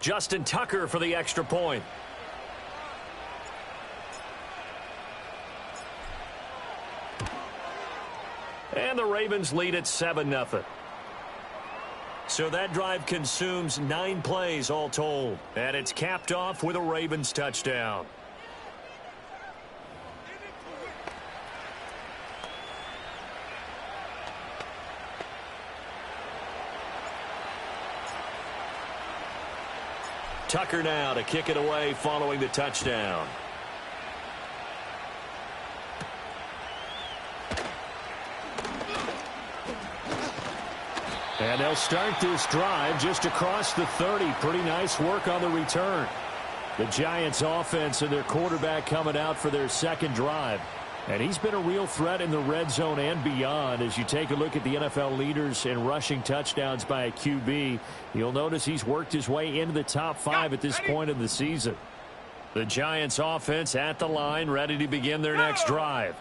Justin Tucker for the extra point. And the Ravens lead at 7-0. So that drive consumes 9 plays all told. And it's capped off with a Ravens touchdown. Tucker now to kick it away following the touchdown. And they'll start this drive just across the 30. Pretty nice work on the return. The Giants offense and their quarterback coming out for their second drive. And he's been a real threat in the red zone and beyond. As you take a look at the NFL leaders in rushing touchdowns by a QB, you'll notice he's worked his way into the top 5 at this point of the season. The Giants offense at the line, ready to begin their next drive.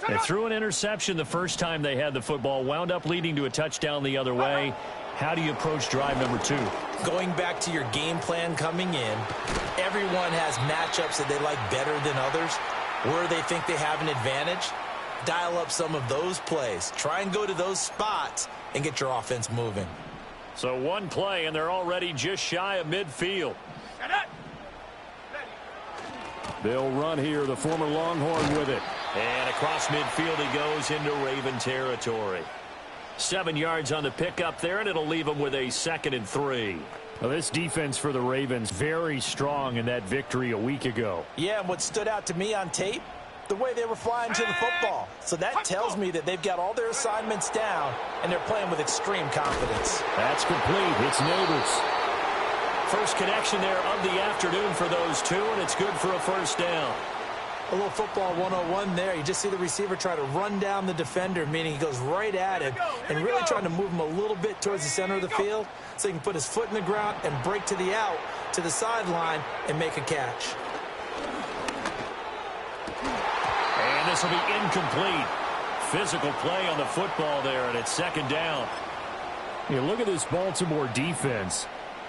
They threw an interception the first time they had the football, wound up leading to a touchdown the other way. How do you approach drive number 2? Going back to your game plan coming in, everyone has matchups that they like better than others. Where they think they have an advantage, dial up some of those plays. Try and go to those spots and get your offense moving. So one play, and they're already just shy of midfield. They'll run here, the former Longhorn with it. And across midfield he goes into Raven territory. 7 yards on the pickup there, and it'll leave them with a 2nd and 3. Well, this defense for the Ravens, very strong in that victory a week ago. Yeah, and what stood out to me on tape, the way they were flying to the football. So that tells me that they've got all their assignments down, and they're playing with extreme confidence. That's complete. It's Neighbors. First connection there of the afternoon for those two, and it's good for a first down. A little football 101 there. You just see the receiver try to run down the defender, meaning he goes right at him and really trying to move him a little bit towards the center of the field so he can put his foot in the ground and break to the out, to the sideline, and make a catch. And this will be incomplete. Physical play on the football there, and it's 2nd down. You look at this Baltimore defense.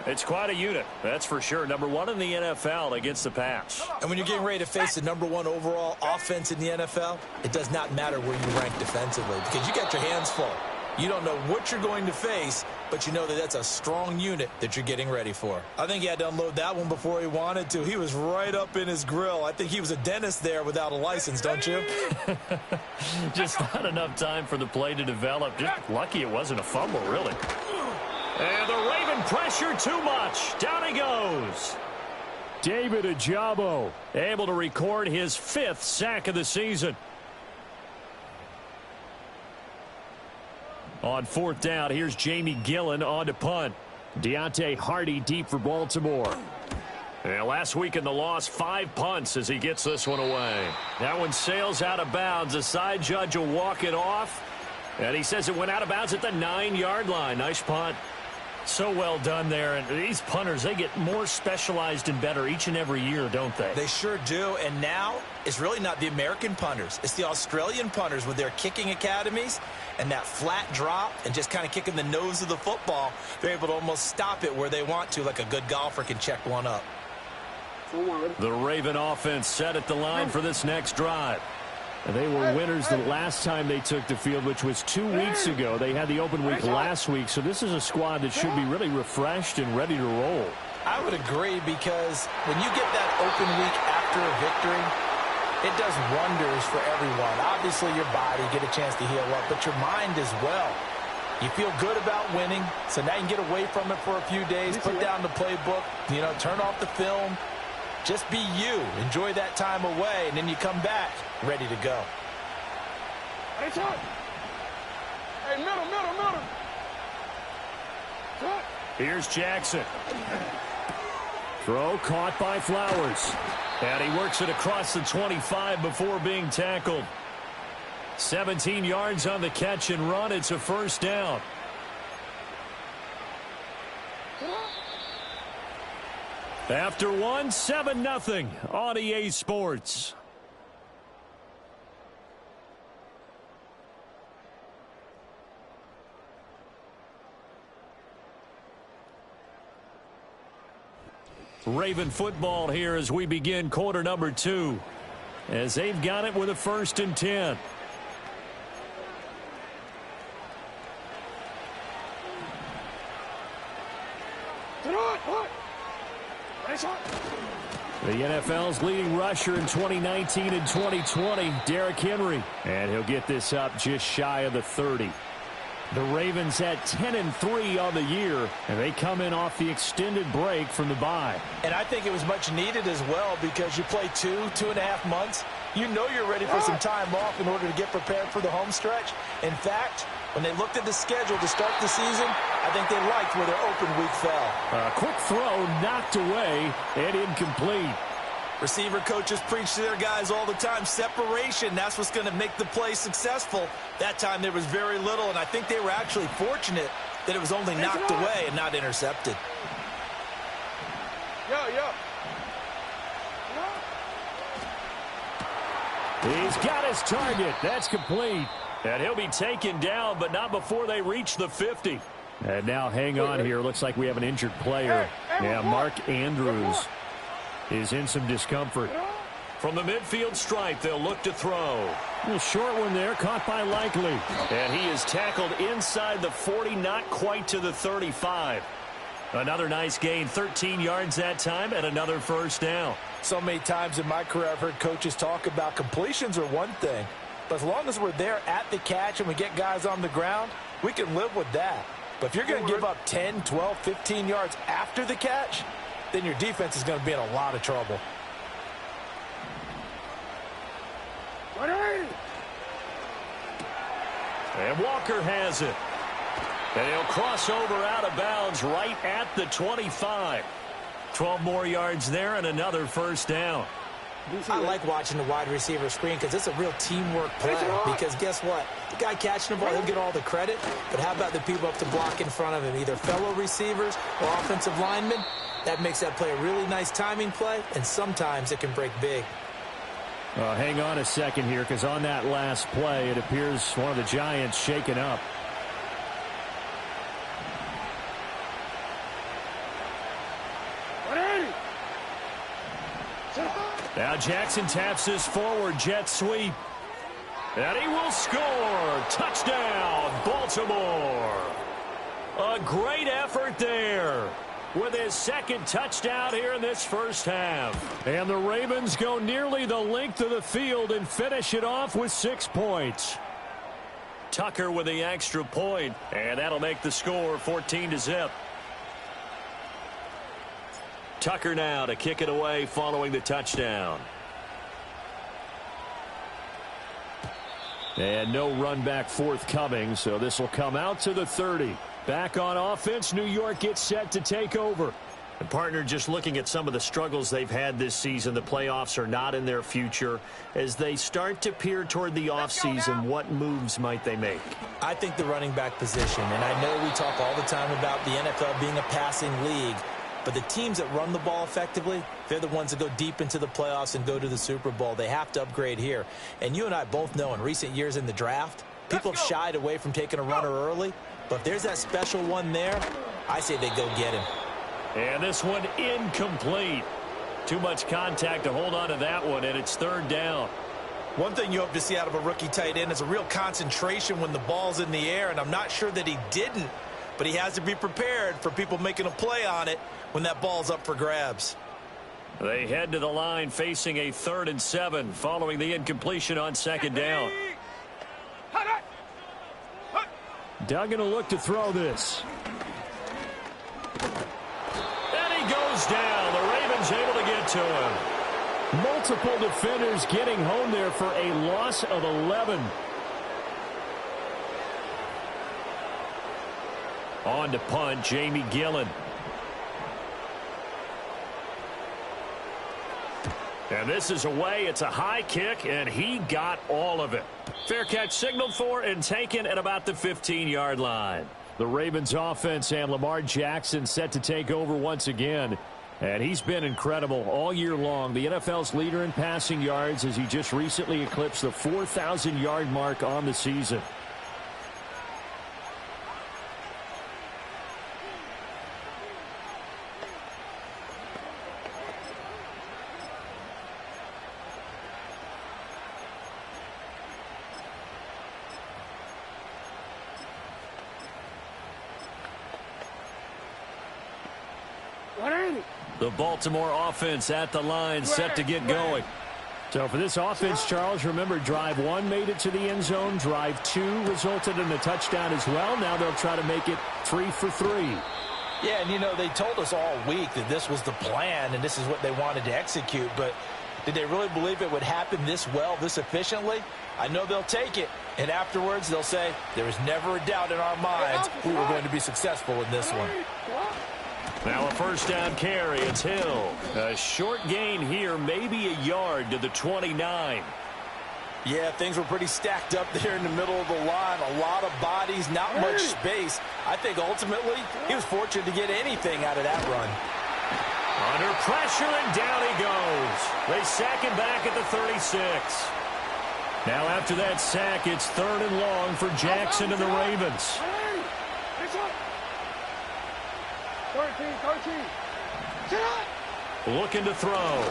It's quite a unit, that's for sure. Number 1 in the NFL against the pass. And when you're getting ready to face the number 1 overall offense in the NFL, it does not matter where you rank defensively because you got your hands full. You don't know what you're going to face, but you know that that's a strong unit that you're getting ready for. I think he had to unload that one before he wanted to. He was right up in his grill. I think he was a dentist there without a license, don't you? Just not enough time for the play to develop. Just lucky it wasn't a fumble, really. And the Raven pressure too much. Down he goes. David Ojabo able to record his 5th sack of the season. On 4th down, here's Jamie Gillen on to punt. Deontay Hardy deep for Baltimore. And last week in the loss, 5 punts as he gets this one away. That one sails out of bounds. The side judge will walk it off. And he says it went out of bounds at the 9-yard line. Nice punt. So well done there. And these punters, they get more specialized and better each and every year, don't they? They sure do. And now it's really not the American punters. It's the Australian punters with their kicking academies and that flat drop and just kind of kicking the nose of the football. They're able to almost stop it where they want to, like a good golfer can check one up. The Raven offense set at the line for this next drive. And they were winners the last time they took the field, which was 2 weeks ago. They had the open week last week, so this is a squad that should be really refreshed and ready to roll. I would agree because when you get that open week after a victory, it does wonders for everyone. Obviously, your body, get a chance to heal up, but your mind as well. You feel good about winning, so now you can get away from it for a few days, put down the playbook, turn off the film. Just be you. Enjoy that time away, and then you come back ready to go. Hey, middle. Here's Jackson. Throw caught by Flowers. And he works it across the 25 before being tackled. 17 yards on the catch and run. It's a first down. After 7-0 on EA Sports. Raven football here as we begin quarter number 2. As they've got it with a 1st and 10. The NFL's leading rusher in 2019 and 2020, Derrick Henry. And he'll get this up just shy of the 30. The Ravens at 10-3 on the year, and they come in off the extended break from the bye. And I think it was much needed as well because you play 2.5 months. You know you're ready for some time off in order to get prepared for the home stretch. In fact, when they looked at the schedule to start the season, I think they liked where their open week fell. A quick throw knocked away and incomplete. Receiver coaches preach to their guys all the time. Separation, that's what's going to make the play successful. That time there was very little, and I think they were actually fortunate that it was only knocked away and not intercepted. He's got his target. That's complete. And he'll be taken down, but not before they reach the 50. And now hang on here. Looks like we have an injured player. Yeah, Mark Andrews is in some discomfort. From the midfield stripe, they'll look to throw. A short one there, caught by Likely. And he is tackled inside the 40, not quite to the 35. Another nice gain, 13 yards that time, and another 1st down. So many times in my career I've heard coaches talk about completions are one thing. But as long as we're there at the catch and we get guys on the ground, we can live with that. But if you're going to give up 10, 12, 15 yards after the catch, then your defense is going to be in a lot of trouble. And Walker has it. And he'll cross over out of bounds right at the 25. 12 more yards there and another 1st down. I like watching the wide receiver screen because it's a real teamwork play. Because guess what? The guy catching the ball, he'll get all the credit. But how about the people up to block in front of him? Either fellow receivers or offensive linemen. That makes that play a really nice timing play, and sometimes it can break big. Hang on a second here, because on that last play, it appears one of the Giants shaken up. Now Jackson taps this forward jet sweep. And he will score. Touchdown, Baltimore. A great effort there with his 2nd touchdown here in this 1st half. And the Ravens go nearly the length of the field and finish it off with 6 points. Tucker with the extra point, and that'll make the score 14-0. Tucker now to kick it away following the touchdown. And no run back forthcoming, so this will come out to the 30. Back on offense, New York gets set to take over. And partner, just looking at some of the struggles they've had this season, the playoffs are not in their future. As they start to peer toward the offseason, what moves might they make? I think the running back position, and I know we talk all the time about the NFL being a passing league, but the teams that run the ball effectively, they're the ones that go deep into the playoffs and go to the Super Bowl. They have to upgrade here. And you and I both know in recent years in the draft, people have shied away from taking a runner early. But if there's that special one there, I say they go get him. And this one incomplete. Too much contact to hold on to that one, and it's 3rd down. One thing you hope to see out of a rookie tight end is a real concentration when the ball's in the air, and I'm not sure that he didn't, but he has to be prepared for people making a play on it when that ball's up for grabs. They head to the line facing a 3rd and 7 following the incompletion on 2nd down. Duggan will look to throw this. And he goes down. The Ravens able to get to him. Multiple defenders getting home there for a loss of 11. On to punt, Jamie Gillen. And this is away. It's a high kick, and he got all of it. Fair catch signaled for and taken at about the 15-yard line. The Ravens offense and Lamar Jackson set to take over once again. And he's been incredible all year long. The NFL's leader in passing yards as he just recently eclipsed the 4,000-yard mark on the season. The Baltimore offense at the line, set to get going. So for this offense, Charles, remember, drive 1 made it to the end zone. Drive 2 resulted in a touchdown as well. Now they'll try to make it 3 for 3. Yeah, and, you know, they told us all week that this was the plan and this is what they wanted to execute. But did they really believe it would happen this well, this efficiently? I know they'll take it. And afterwards, they'll say, there was never a doubt in our minds we were going to be successful in this one. Now a first down carry. It's Hill. A short gain here, maybe a yard to the 29. Yeah, things were pretty stacked up there in the middle of the line. A lot of bodies, not much space. I think ultimately he was fortunate to get anything out of that run. Under pressure, and down he goes. They sack him back at the 36. Now after that sack, it's 3rd and long for Jackson and the Ravens. 13. Looking to throw.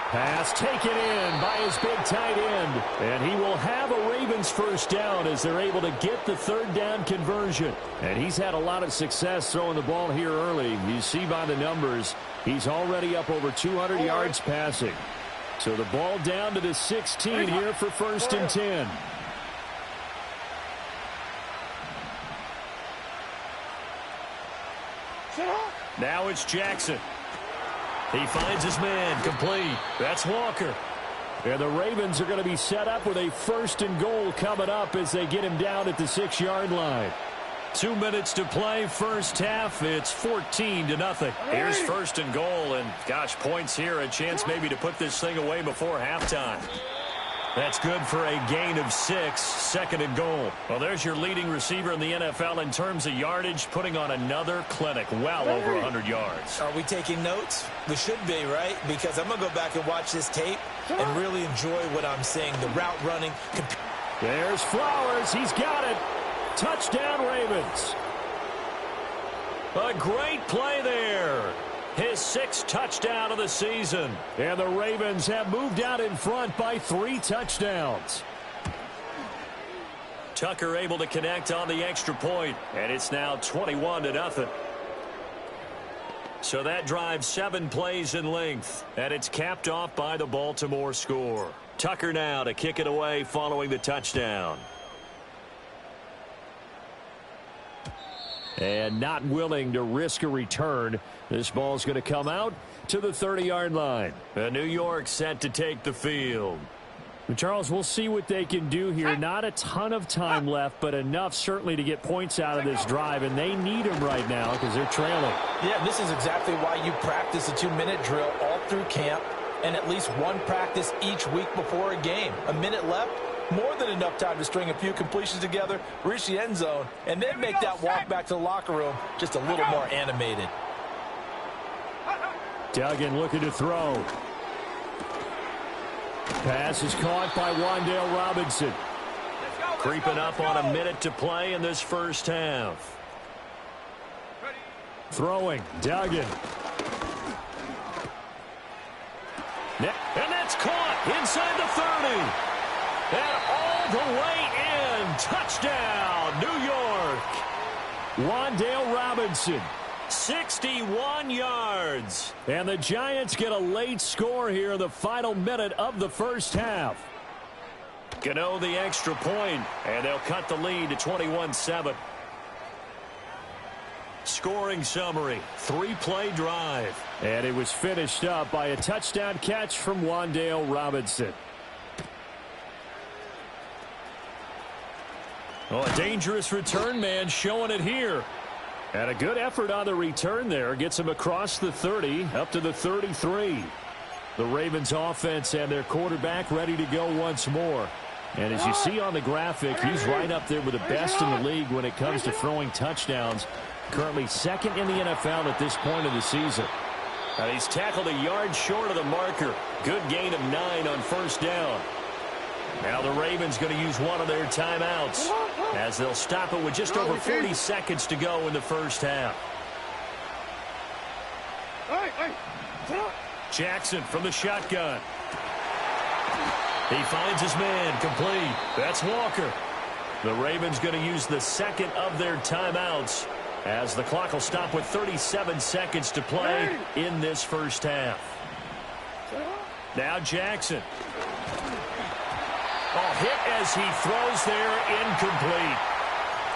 Pass taken in by his big tight end. And he will have a Ravens first down as they're able to get the 3rd down conversion. And he's had a lot of success throwing the ball here early. You see by the numbers, he's already up over 200 yards passing. So the ball down to the 16 here for 1st and 10. Now it's Jackson. He finds his man, complete. That's Walker. And the Ravens are going to be set up with a 1st and goal coming up as they get him down at the 6-yard line. 2 minutes to play, first half. It's 14-0. Here's 1st and goal, and gosh, points here, a chance maybe to put this thing away before halftime. That's good for a gain of 6, 2nd and goal. Well, there's your leading receiver in the NFL in terms of yardage, putting on another clinic, well over 100 yards. Are we taking notes? We should be, right? Because I'm going to go back and watch this tape and really enjoy what I'm seeing. The route running. There's Flowers. He's got it. Touchdown, Ravens. A great play there. His 6th touchdown of the season. And the Ravens have moved out in front by 3 touchdowns. Tucker able to connect on the extra point, and it's now 21-0. So that drives 7 plays in length, and it's capped off by the Baltimore score. Tucker now to kick it away following the touchdown. And not willing to risk a return. This ball's going to come out to the 30-yard line. New York set to take the field. Charles, we'll see what they can do here. Not a ton of time left, but enough certainly to get points out of this drive, and they need them right now because they're trailing. Yeah, this is exactly why you practice a 2-minute drill all through camp and at least 1 practice each week before a game. A minute left. More than enough time to string a few completions together, reach the end zone, and then make that walk back to the locker room just a little more animated. Duggan looking to throw. Pass is caught by Wan'Dale Robinson. Creeping up on a minute to play in this first half. Throwing, Duggan. And that's caught inside the 30. And all the way in. Touchdown, New York. Wan'Dale Robinson, 61 yards. And the Giants get a late score here in the final minute of the first half. Gano the extra point, and they'll cut the lead to 21-7. Scoring summary, 3-play drive. And it was finished up by a touchdown catch from Wan'Dale Robinson. Oh, a dangerous return man showing it here. And a good effort on the return there. Gets him across the 30, up to the 33. The Ravens offense and their quarterback ready to go once more. And as you see on the graphic, he's right up there with the best in the league when it comes to throwing touchdowns. Currently 2nd in the NFL at this point of the season. He's tackled a yard short of the marker. Good gain of 9 on first down. Now the Ravens going to use one of their timeouts as they'll stop it with just over 40 seconds to go in the first half. Jackson from the shotgun. He finds his man, complete. That's Walker. The Ravens going to use the 2nd of their timeouts as the clock will stop with 37 seconds to play in this first half. Now Jackson. Oh, hit as he throws there, incomplete.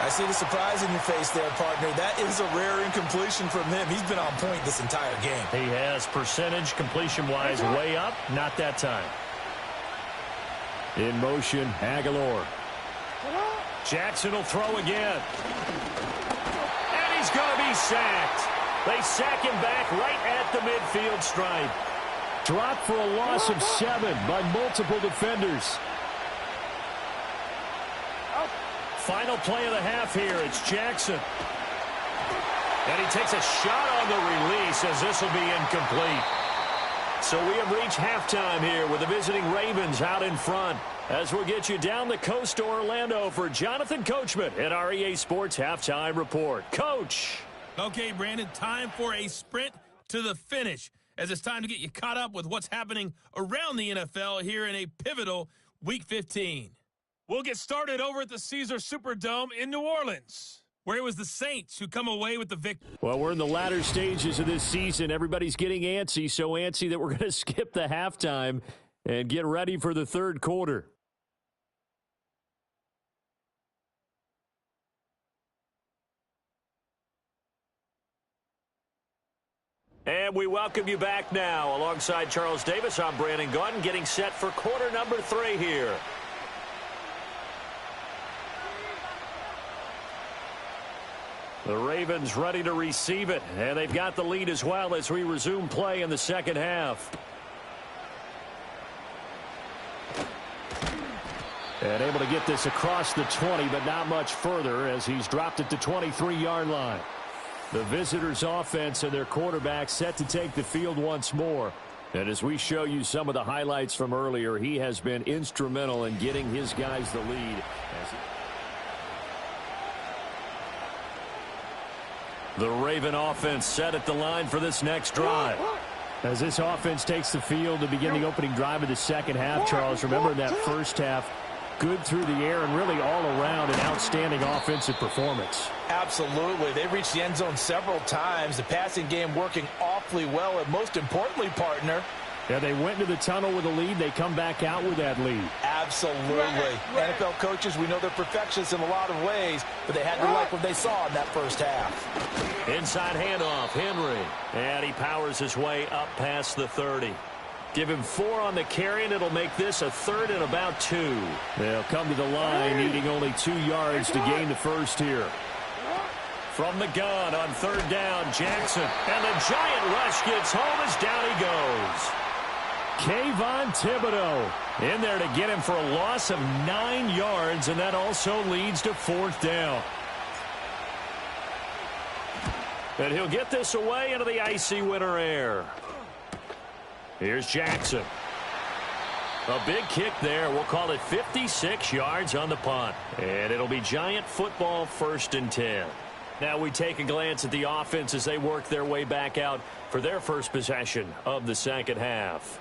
I see the surprise in your face there, partner. That is a rare incompletion from him. He's been on point this entire game. He has percentage completion-wise way up. Not that time. In motion, Aguilar. Jackson will throw again. And he's going to be sacked. They sack him back right at the midfield stripe. Dropped for a loss of 7 by multiple defenders. Final play of the half here. It's Jackson. And he takes a shot on the release as this will be incomplete. So we have reached halftime here with the visiting Ravens out in front. As we'll get you down the coast to Orlando for Jonathan Coachman at our EA Sports Halftime Report. Coach. Okay, Brandon, time for a sprint to the finish, as it's time to get you caught up with what's happening around the NFL here in a pivotal Week 15. We'll get started over at the Caesars Superdome in New Orleans, where it was the Saints who come away with the victory. Well, we're in the latter stages of this season. Everybody's getting antsy, so antsy that we're going to skip the halftime and get ready for the third quarter. And we welcome you back now. Alongside Charles Davis, I'm Brandon Gaudin, getting set for quarter number 3 here. The Ravens ready to receive it, and they've got the lead as well as we resume play in the second half. And able to get this across the 20, but not much further as he's dropped it to 23-yard line. The visitors' offense and their quarterback set to take the field once more. And as we show you some of the highlights from earlier, he has been instrumental in getting his guys the lead. The Raven offense set at the line for this next drive. As this offense takes the field to begin the opening drive of the second half, Charles, remember in that first half, good through the air and really all around an outstanding offensive performance. Absolutely. They reached the end zone several times. The passing game working awfully well, and most importantly, partner, yeah, they went into the tunnel with a lead. They come back out with that lead. Absolutely. NFL coaches, we know they're perfectionists in a lot of ways, but they had to like what they saw in that first half. Inside handoff, Henry. And he powers his way up past the 30. Give him 4 on the carry, and it'll make this a 3rd and about 2. They'll come to the line, needing only 2 yards to gain the first here. From the gun on 3rd down, Jackson. And the giant rush gets home as down he goes. Kayvon Thibodeau in there to get him for a loss of 9 yards, and that also leads to 4th down. And he'll get this away into the icy winter air. Here's Jackson. A big kick there. We'll call it 56 yards on the punt. And it'll be Giant football, 1st and 10. Now we take a glance at the offense as they work their way back out for their first possession of the second half.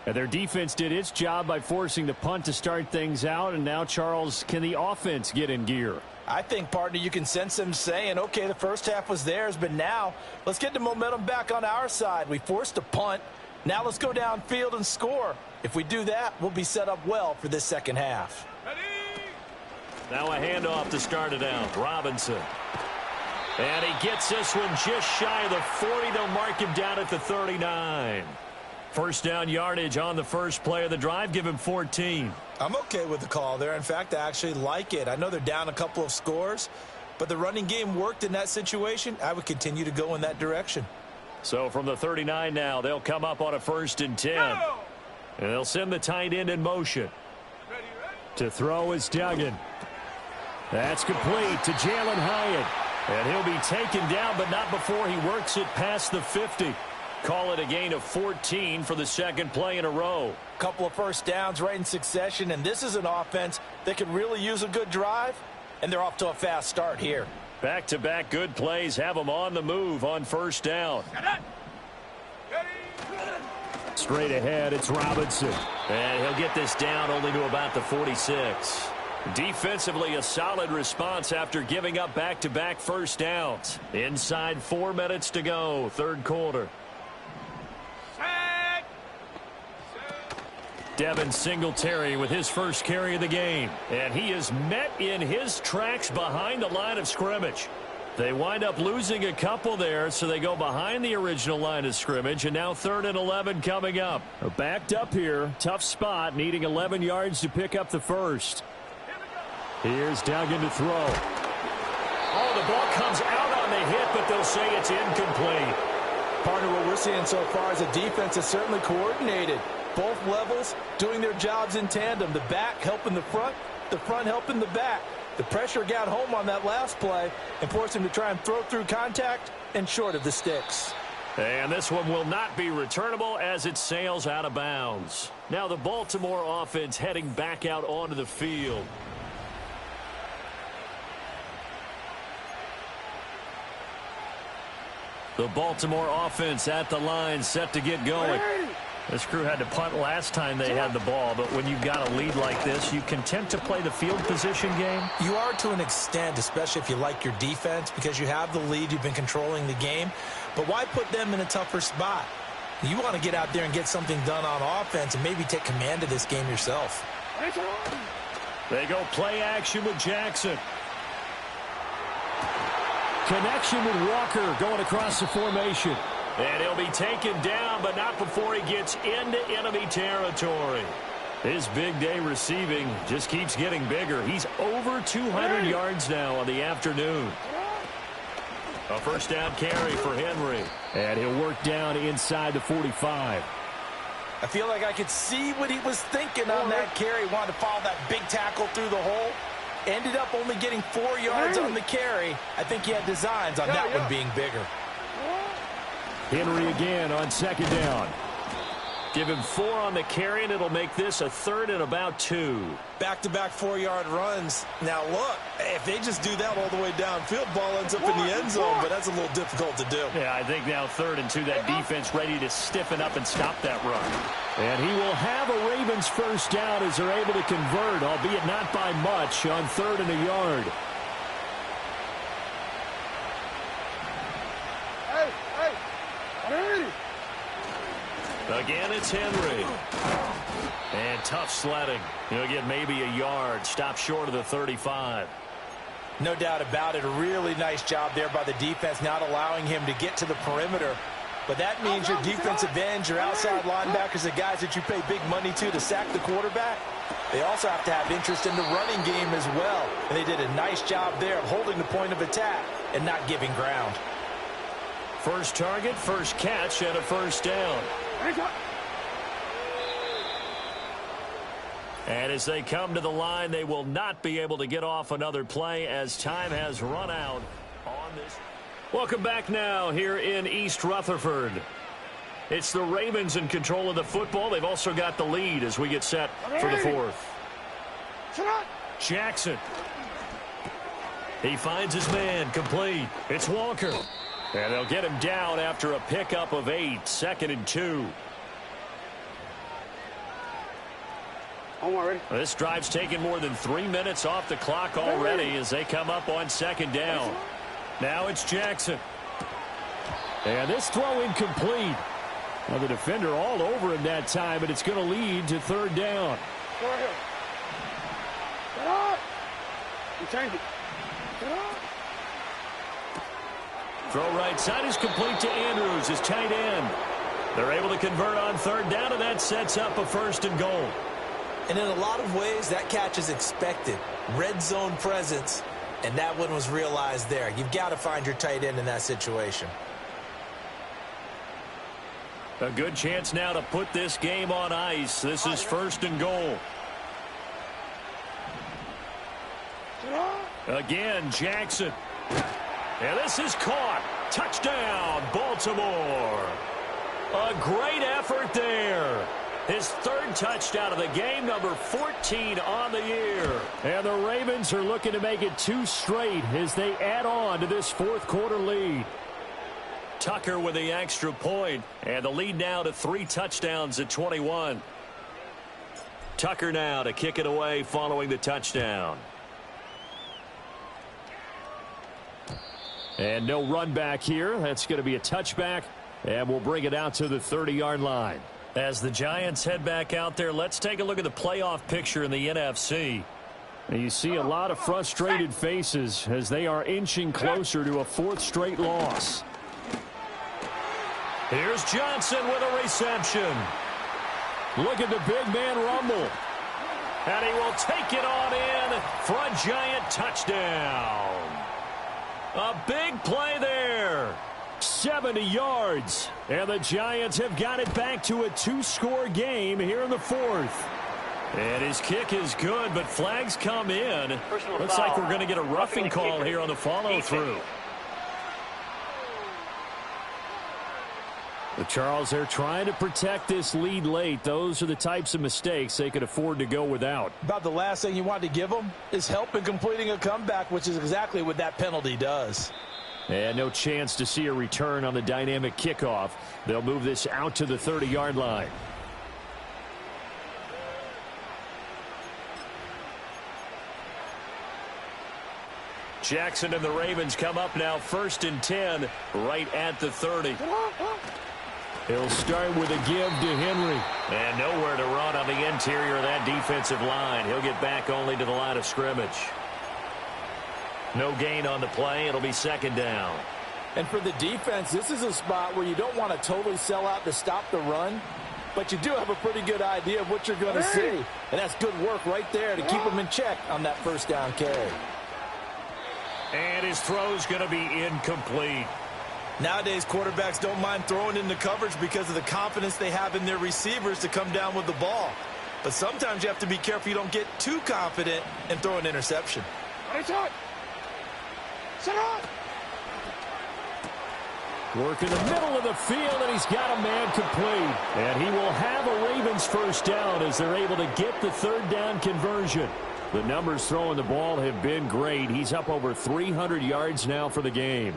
And their defense did its job by forcing the punt to start things out. And now, Charles, can the offense get in gear? I think, partner, you can sense them saying, okay, the first half was theirs, but now let's get the momentum back on our side. We forced a punt. Now let's go downfield and score. If we do that, we'll be set up well for this second half. Now a handoff to start it out. Robinson. And he gets this one just shy of the 40. They'll mark him down at the 39. First down yardage on the first play of the drive. Give him 14. I'm okay with the call there. In fact, I actually like it. I know they're down a couple of scores, but the running game worked in that situation. I would continue to go in that direction. So from the 39 now, they'll come up on a 1st and 10. And they'll send the tight end in motion. To throw is Duggan. That's complete to Jalen Hyatt. And he'll be taken down, but not before he works it past the 50. Call it a gain of 14 for the second play in a row. Couple of first downs right in succession, and this is an offense that could really use a good drive, and they're off to a fast start here. Back-to-back good plays have them on the move on first down. Straight ahead, it's Robinson. And he'll get this down only to about the 46. Defensively, a solid response after giving up back-to-back first downs. Inside 4 minutes to go, third quarter. Devin Singletary with his first carry of the game. And he is met in his tracks behind the line of scrimmage. They wind up losing a couple there, so they go behind the original line of scrimmage, and now 3rd and 11 coming up. Backed up here, tough spot, needing 11 yards to pick up the first. Here's Duggan to throw. Oh, the ball comes out on the hit, but they'll say it's incomplete. Partner, what we're seeing so far is the defense is certainly coordinated. Both levels doing their jobs in tandem. The back helping the front helping the back. The pressure got home on that last play and forced him to try and throw through contact and short of the sticks. And this one will not be returnable as it sails out of bounds. Now the Baltimore offense heading back out onto the field. The Baltimore offense at the line, set to get going. This crew had to punt last time they had the ball, but when you've got a lead like this, you content to play the field position game? You are to an extent, especially if you like your defense, because you have the lead, you've been controlling the game. But why put them in a tougher spot? You want to get out there and get something done on offense and maybe take command of this game yourself. They go play action with Jackson. Connection with Walker going across the formation. And he'll be taken down, but not before he gets into enemy territory. His big day receiving just keeps getting bigger. He's over 200 yards now on the afternoon. A first down carry for Henry. And he'll work down inside the 45. I feel like I could see what he was thinking on that carry. Wanted to follow that big tackle through the hole. Ended up only getting 4 yards on the carry. I think he had designs on that one being bigger. Henry again on second down. Give him 4 on the carry, and it'll make this a 3rd and about 2. Back-to-back 4-yard runs. Now, look, if they just do that all the way downfield, ball ends up in the end zone, but that's a little difficult to do. Yeah, I think now 3rd and 2, that defense ready to stiffen up and stop that run. And he will have a Ravens first down as they're able to convert, albeit not by much, on 3rd and a yard. Again, it's Henry. And tough sledding. He'll get maybe a yard. Stop short of the 35. No doubt about it. A really nice job there by the defense, not allowing him to get to the perimeter. But that means your defensive ends, your outside linebackers, the guys that you pay big money to sack the quarterback, they also have to have interest in the running game as well. And they did a nice job there of holding the point of attack and not giving ground. First target, first catch, and a first down. And as they come to the line, they will not be able to get off another play as time has run out on this. Welcome back now here in East Rutherford. It's the Ravens in control of the football. They've also got the lead as we get set for the 4th. Jackson. He finds his man, complete. It's Walker. And they'll get him down after a pickup of 8, 2nd and 2. This drive's taken more than 3 minutes off the clock already as they come up on 2nd down. Now it's Jackson. And this throw incomplete. Now the defender all over him that time, but it's going to lead to 3rd down. Throw right side is complete to Andrews, his tight end. They're able to convert on 3rd down, and that sets up a 1st and goal. And in a lot of ways, that catch is expected. Red zone presence, and that one was realized there. You've got to find your tight end in that situation. A good chance now to put this game on ice. This is 1st and goal. Again, Jackson. And this is caught. Touchdown, Baltimore. A great effort there. His 3rd touchdown of the game, number 14 on the year. And the Ravens are looking to make it 2 straight as they add on to this 4th quarter lead. Tucker with the extra point, and the lead now to 3 touchdowns at 21. Tucker now to kick it away following the touchdown. And no run back here. That's going to be a touchback, and we'll bring it out to the 30-yard line. As the Giants head back out there, let's take a look at the playoff picture in the NFC. And you see a lot of frustrated faces as they are inching closer to a fourth straight loss. Here's Johnson with a reception. Look at the big man rumble. And he will take it on in for a Giant touchdown. A big play there. 70 yards. And the Giants have got it back to a two-score game here in the fourth. And his kick is good, but flags come in. Looks like we're going to get a roughing call here on the follow-through. But Charles, they're trying to protect this lead late. Those are the types of mistakes they could afford to go without. About the last thing you want to give them is help in completing a comeback, which is exactly what that penalty does. And no chance to see a return on the dynamic kickoff. They'll move this out to the 30-yard line. Jackson and the Ravens come up now 1st and 10 right at the 30. He'll start with a give to Henry. And nowhere to run on the interior of that defensive line. He'll get back only to the line of scrimmage. No gain on the play. It'll be 2nd down. And for the defense, this is a spot where you don't want to totally sell out to stop the run, but you do have a pretty good idea of what you're going to see. And that's good work right there to keep them in check on that 1st down carry. And his throw's going to be incomplete. Nowadays, quarterbacks don't mind throwing into coverage because of the confidence they have in their receivers to come down with the ball. But sometimes you have to be careful you don't get too confident and throw an interception. Work in the middle of the field, and he's got a man complete. And he will have a Ravens 1st down as they're able to get the 3rd down conversion. The numbers throwing the ball have been great. He's up over 300 yards now for the game.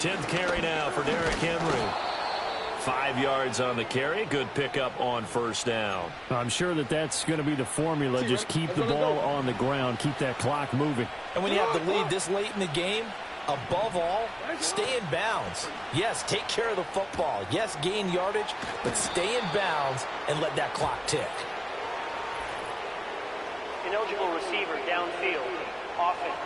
Tenth carry now for Derrick Henry. 5 yards on the carry. Good pickup on 1st down. I'm sure that's going to be the formula. Just keep the ball on the ground. Keep that clock moving. And when you have the lead this late in the game, above all, stay in bounds. Yes, take care of the football. Yes, gain yardage, but stay in bounds and let that clock tick. Ineligible receiver downfield. Offense.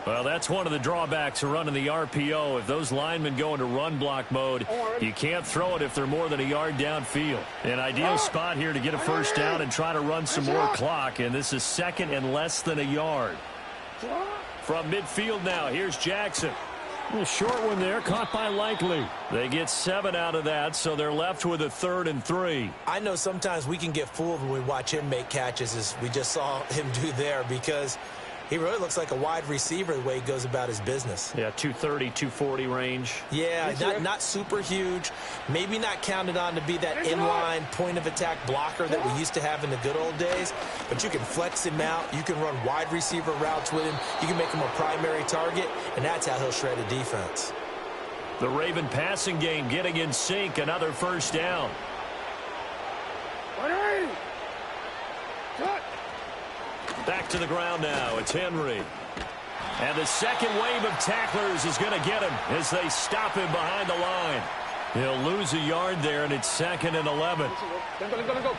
Well, that's one of the drawbacks of running the RPO. If those linemen go into run block mode, you can't throw it if they're more than a yard downfield. An ideal spot here to get a 1st down and try to run some more clock, and this is 2nd and less than a yard. From midfield now, here's Jackson. A short one there, caught by Likely. They get 7 out of that, so they're left with a 3rd and 3. I know sometimes we can get fooled when we watch him make catches, as we just saw him do there, because he really looks like a wide receiver the way he goes about his business. Yeah, 230, 240 range. Yeah, not super huge. Maybe not counted on to be that inline point-of-attack blocker that we used to have in the good old days. But you can flex him out. You can run wide receiver routes with him. You can make him a primary target, and that's how he'll shred a defense. The Raven passing game getting in sync. Another 1st down. Back to the ground now. It's Henry. And the second wave of tacklers is going to get him as they stop him behind the line. He'll lose a yard there, and it's 2nd and 11. Go.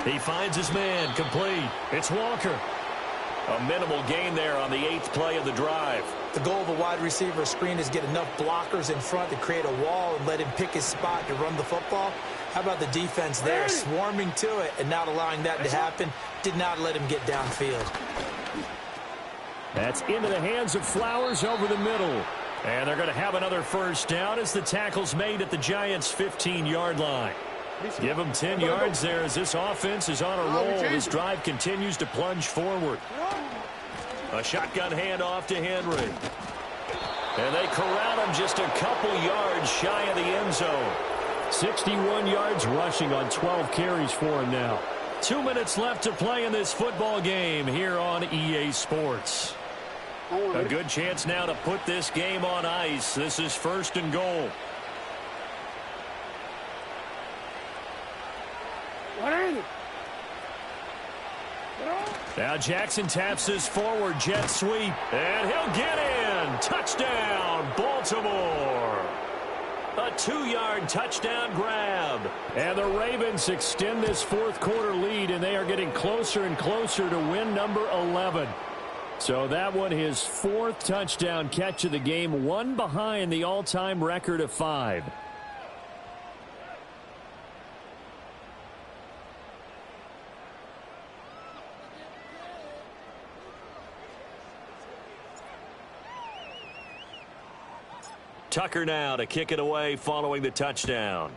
He finds his man, complete. It's Walker. A minimal gain there on the 8th play of the drive. The goal of a wide receiver screen is get enough blockers in front to create a wall and let him pick his spot to run the football. How about the defense there, swarming to it and not allowing that to happen? Did not let him get downfield. That's into the hands of Flowers over the middle. And they're going to have another 1st down as the tackle's made at the Giants' 15-yard line. Give them 10 yards there as this offense is on a roll. This drive continues to plunge forward. A shotgun handoff to Henry. And they corral him just a couple yards shy of the end zone. 61 yards rushing on 12 carries for him now. 2 minutes left to play in this football game here on EA Sports. A good chance now to put this game on ice. This is 1st and goal. Now Jackson taps his forward jet sweep, and he'll get in. Touchdown, Baltimore. A 2-yard touchdown grab. And the Ravens extend this 4th quarter lead, and they are getting closer and closer to win number 11. So that one, his 4th touchdown catch of the game, one behind the all-time record of 5. Tucker now to kick it away following the touchdown.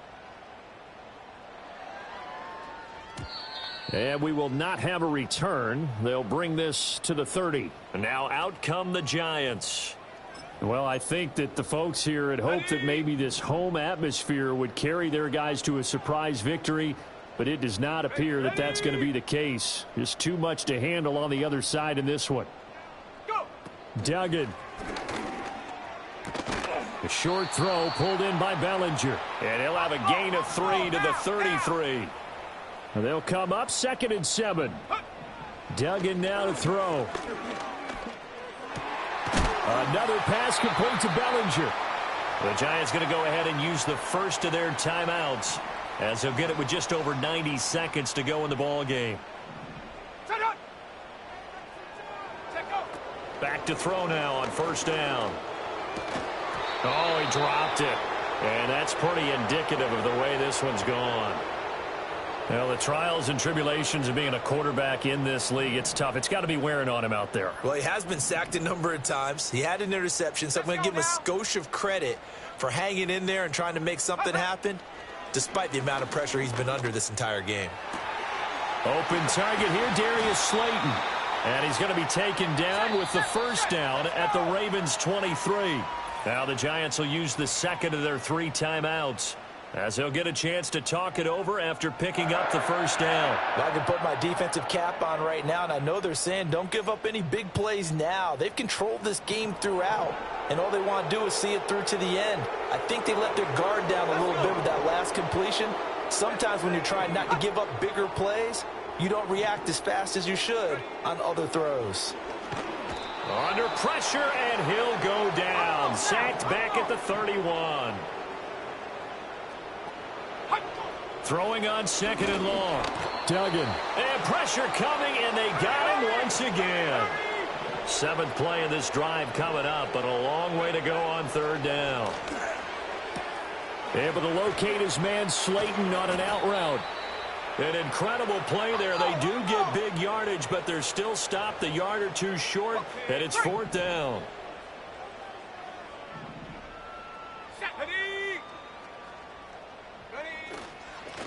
And we will not have a return. They'll bring this to the 30. And now out come the Giants. Well, I think that the folks here had hoped that maybe this home atmosphere would carry their guys to a surprise victory, but it does not appear that that's going to be the case. Just too much to handle on the other side in this one. Duggan. A short throw pulled in by Bellinger. And he'll have a gain of 3 to the 33. And they'll come up 2nd and 7. Duggan now to throw. Another pass complete to Bellinger. The Giants going to go ahead and use the first of their timeouts, as they'll get it with just over 90 seconds to go in the ball game. Back to throw now on 1st down. Oh, he dropped it. And that's pretty indicative of the way this one's gone. Well, the trials and tribulations of being a quarterback in this league, it's tough. It's got to be wearing on him out there. Well, he has been sacked a number of times. He had an interception, so I'm going to give him a skosh of credit for hanging in there and trying to make something happen, despite the amount of pressure he's been under this entire game. Open target here, Darius Slayton. And he's going to be taken down with the 1st down at the Ravens' 23. Now the Giants will use the 2nd of their 3 timeouts, as they'll get a chance to talk it over after picking up the 1st down. I can put my defensive cap on right now, and I know they're saying don't give up any big plays now. They've controlled this game throughout, and all they want to do is see it through to the end. I think they let their guard down a little bit with that last completion. Sometimes when you're trying not to give up bigger plays, you don't react as fast as you should on other throws. Under pressure, and he'll go down. Sacked back at the 31. Throwing on 2nd and long. Duggan. And pressure coming, and they got him once again. 7th play of this drive coming up, but a long way to go on 3rd down. Able to locate his man Slayton on an out route. An incredible play there. They do get big yardage, but they're still stopped a yard or 2 short, and it's 4th down.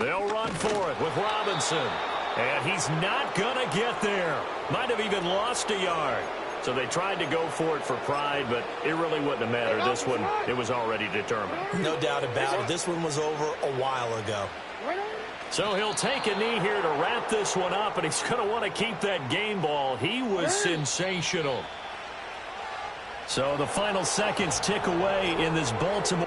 They'll run for it with Robinson. And he's not going to get there. Might have even lost a yard. So they tried to go for it for pride, but it really wouldn't have mattered. This one, it was already determined. No doubt about it. This one was over a while ago. So he'll take a knee here to wrap this one up, and he's going to want to keep that game ball. He was sensational. So the final seconds tick away in this Baltimore.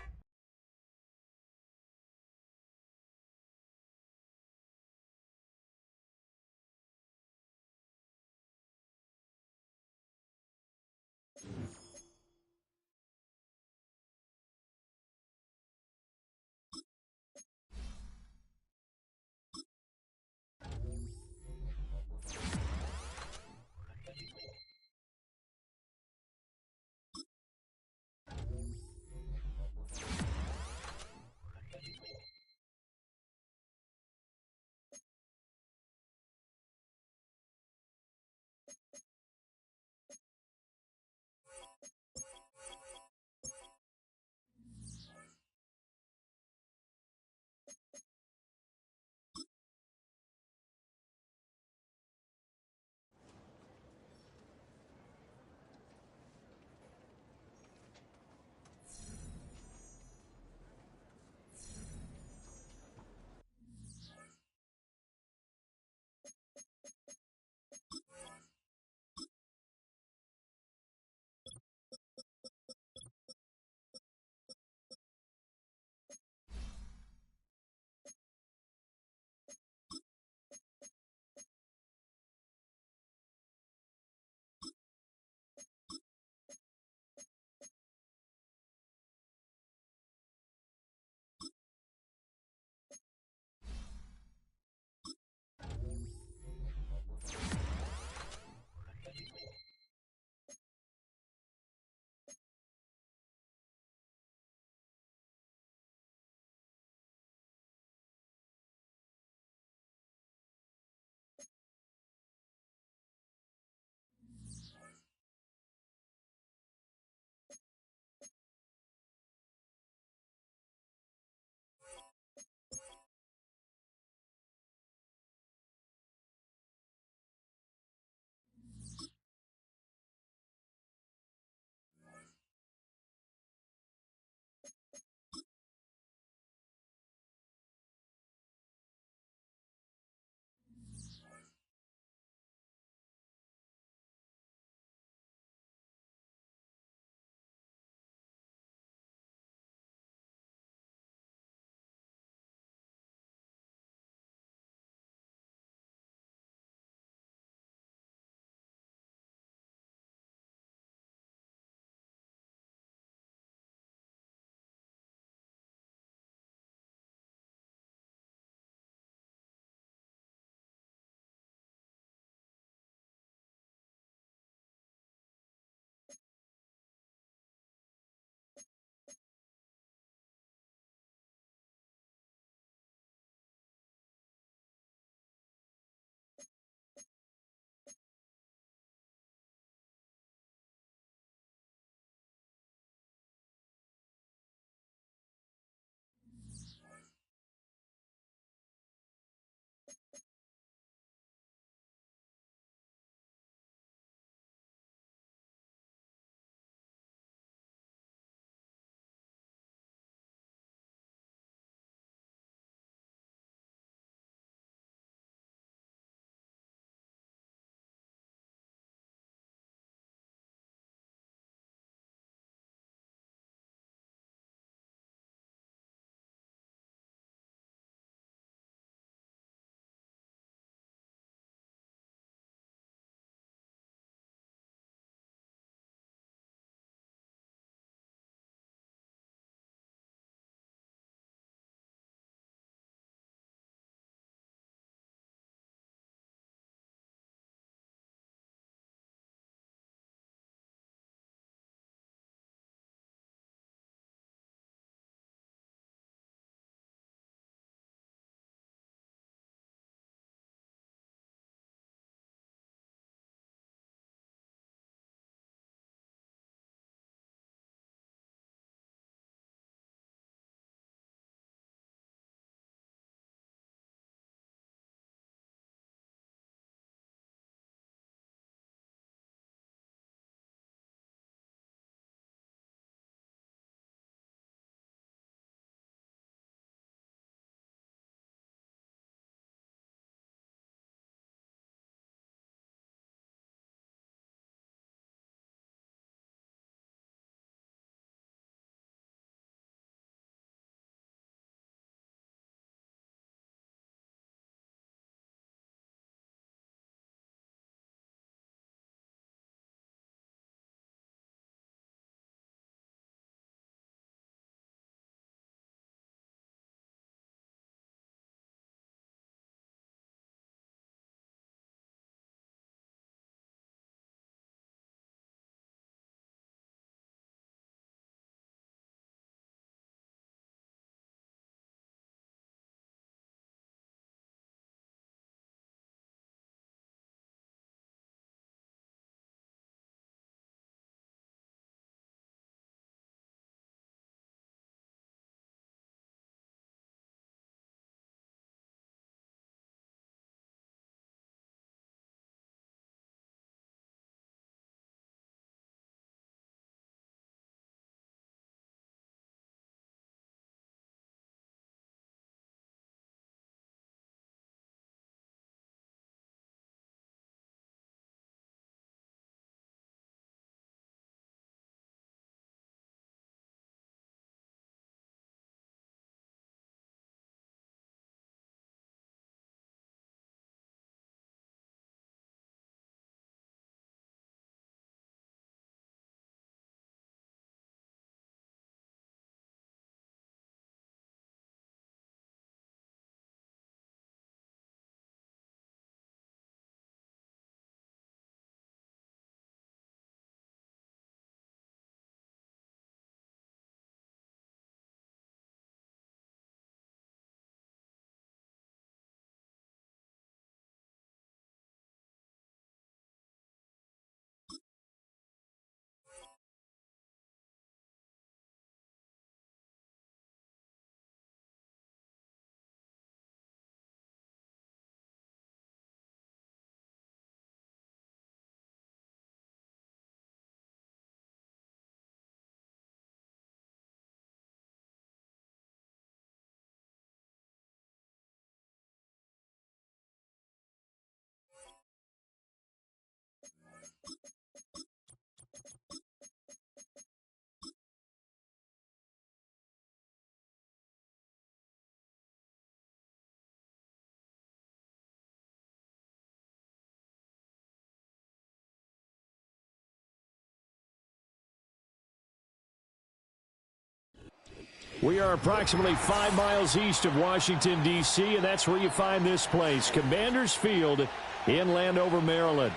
We are approximately 5 miles east of Washington, D.C., and that's where you find this place, Commanders Field in Landover, Maryland.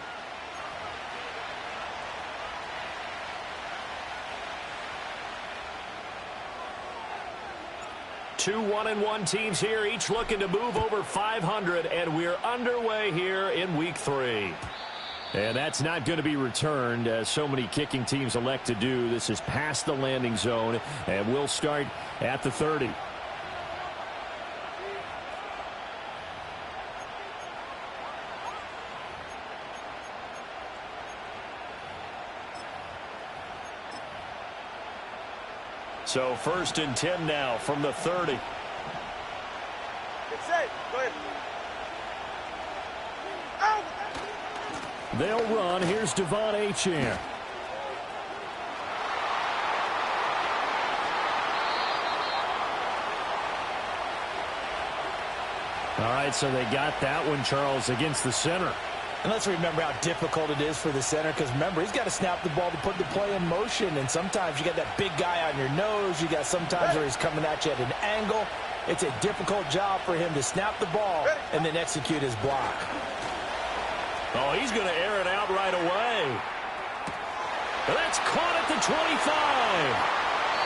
Two 1-1 teams here, each looking to move over 500, and we're underway here in Week 3. And that's not going to be returned, as so many kicking teams elect to do. This is past the landing zone, and we'll start at the 30. So 1st and 10 now from the 30. It's safe. Go ahead. Out. They'll run. Here's Devon Achane. All right, so they got that one, Charles, against the center. And let's remember how difficult it is for the center, because remember, he's got to snap the ball to put the play in motion, and sometimes you got that big guy on your nose. You got sometimes where he's coming at you at an angle. It's a difficult job for him to snap the ball and then execute his block. Oh, he's going to air it out right away. That's caught at the 25.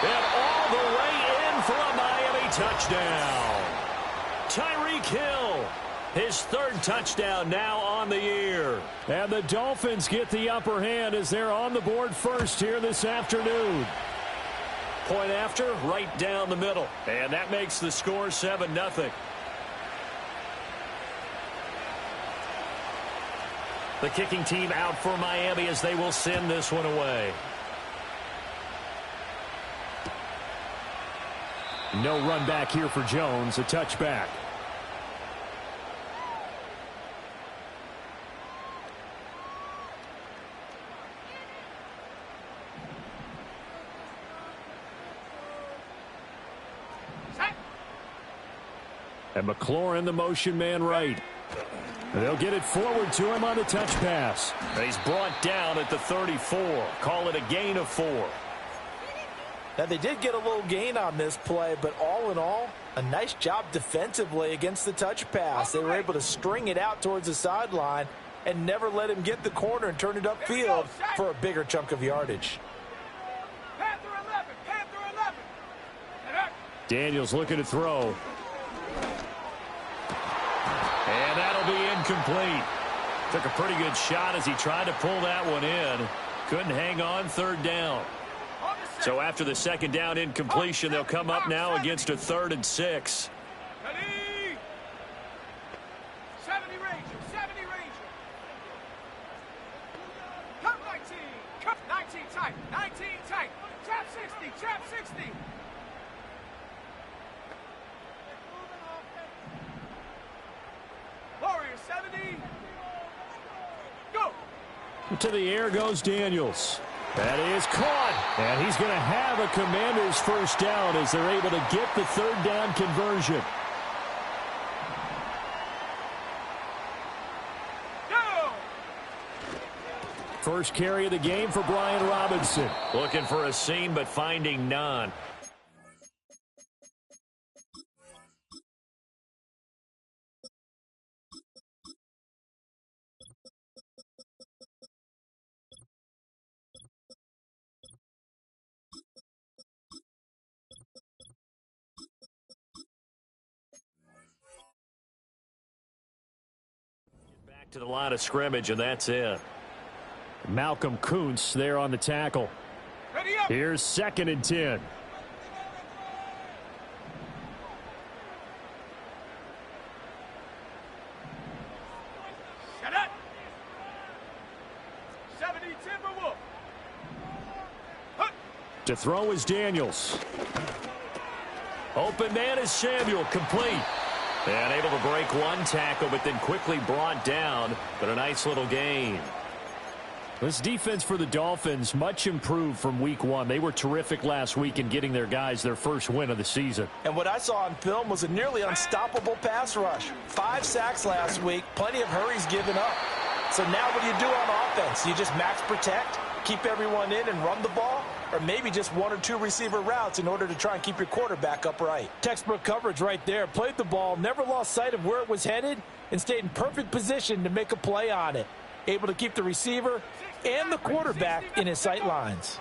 And all the way in for a Miami touchdown. Tyreek Hill, his 3rd touchdown now on the year. And the Dolphins get the upper hand as they're on the board first here this afternoon. Point after, right down the middle. And that makes the score 7-0. The kicking team out for Miami as they will send this one away. No run back here for Jones, a touchback. And McLaurin, the motion man right. They'll get it forward to him on the touch pass. He's brought down at the 34. Call it a gain of 4. Now, they did get a little gain on this play, but all in all, a nice job defensively against the touch pass. They were able to string it out towards the sideline and never let him get the corner and turn it upfield for a bigger chunk of yardage. Panther 11. Panther 11. Daniels looking to throw. And that'll be incomplete. Took a pretty good shot as he tried to pull that one in. Couldn't hang on, 3rd down. So after the 2nd down incompletion, they'll come up now against a 3rd and 6. 70 Ranger. 70 Ranger. Come 19. Come 19 tight. 19 tight. Trap 60. Trap 60. Warrior 70. Go. To the air goes Daniels. That is caught. And he's going to have a Commanders 1st down as they're able to get the 3rd down conversion. Go. First carry of the game for Brian Robinson. Looking for a seam, but finding none. Back to the line of scrimmage, and that's it. Malcolm Kuntz there on the tackle. Ready up. Here's 2nd and 10. Shut up. 70 Timberwolf. To throw is Daniels. Open man is Samuel, complete. And able to break one tackle, but then quickly brought down. But a nice little gain. This defense for the Dolphins, much improved from week 1. They were terrific last week in getting their guys their first win of the season. And what I saw on film was a nearly unstoppable pass rush. 5 sacks last week, plenty of hurries given up. So now what do you do on offense? You just max protect, keep everyone in and run the ball? or maybe just one or two receiver routes in order to try and keep your quarterback upright. Textbook coverage right there. Played the ball, never lost sight of where it was headed, and stayed in perfect position to make a play on it. Able to keep the receiver and the quarterback in his sight lines.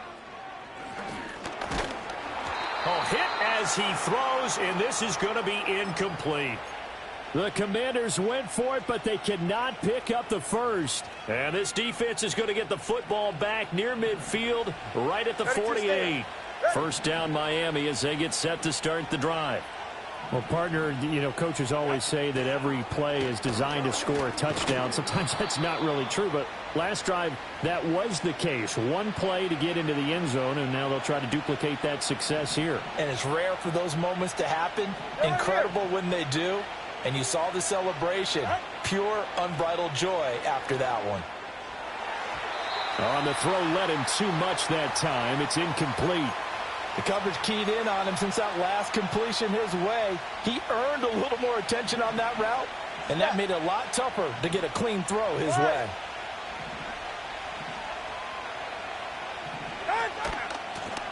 Hit as he throws, and this is going to be incomplete. The Commanders went for it, but they cannot pick up the first. And this defense is going to get the football back near midfield, right at the 48. First down, Miami, as they get set to start the drive. Well, partner, coaches always say that every play is designed to score a touchdown. Sometimes that's not really true, but last drive, that was the case. One play to get into the end zone, and now they'll try to duplicate that success here. And it's rare for those moments to happen. Incredible when they do. And you saw the celebration. Pure, unbridled joy after that one. On the throw, led him too much that time. It's incomplete. The coverage keyed in on him since that last completion his way. He earned a little more attention on that route, and that made it a lot tougher to get a clean throw his way.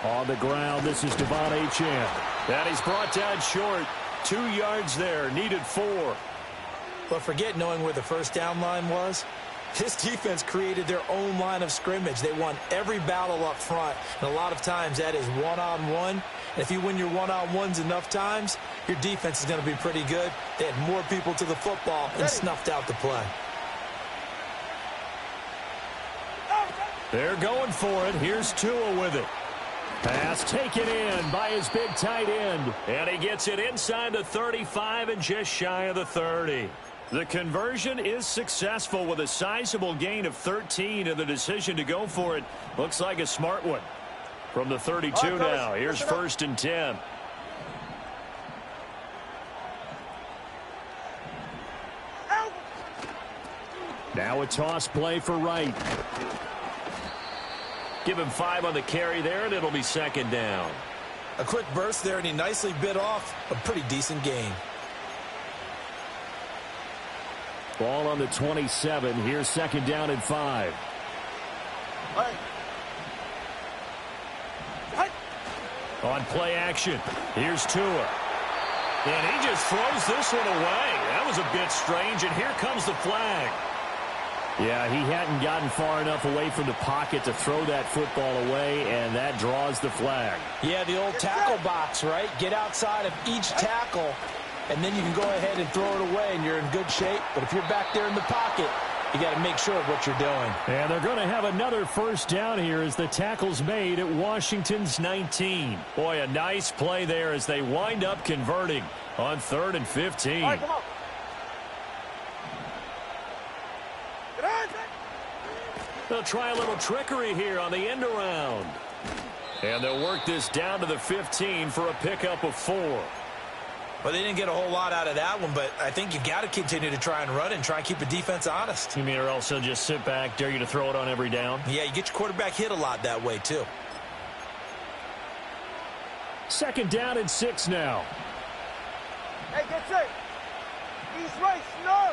On the ground, this is Devon Achane. And he's brought down short. 2 yards there, needed 4. But forget knowing where the first down line was. This defense created their own line of scrimmage. They won every battle up front, and a lot of times that is one-on-one. And if you win your one-on-ones enough times, your defense is going to be pretty good. They had more people to the football and snuffed out the play. They're going for it. Here's Tua with it. Pass taken in by his big tight end. And he gets it inside the 35 and just shy of the 30. The conversion is successful with a sizable gain of 13, and the decision to go for it looks like a smart one. From the 32 now, here's 1st and 10. Now a toss play for Wright. Give him 5 on the carry there, and it'll be 2nd down. A quick burst there, and he nicely bit off a pretty decent gain. Ball on the 27. Here's 2nd down and 5. On play action, here's Tua. And he just throws this one away. That was a bit strange, and here comes the flag. Yeah, he hadn't gotten far enough away from the pocket to throw that football away, and that draws the flag. Yeah, the old tackle box, right? Get outside of each tackle, and then you can go ahead and throw it away, and you're in good shape. But if you're back there in the pocket, you got to make sure of what you're doing. And they're going to have another first down here as the tackle's made at Washington's 19. Boy, a nice play there as they wind up converting on 3rd and 15. All right, come on. They'll try a little trickery here on the end around. And they'll work this down to the 15 for a pickup of 4. Well, they didn't get a whole lot out of that one, but I think you've got to continue to try and run and try and keep the defense honest. You mean or else they'll just sit back, dare you to throw it on every down? Yeah, you get your quarterback hit a lot that way, too. 2nd down and 6 now. Hey, get set. East right, snow.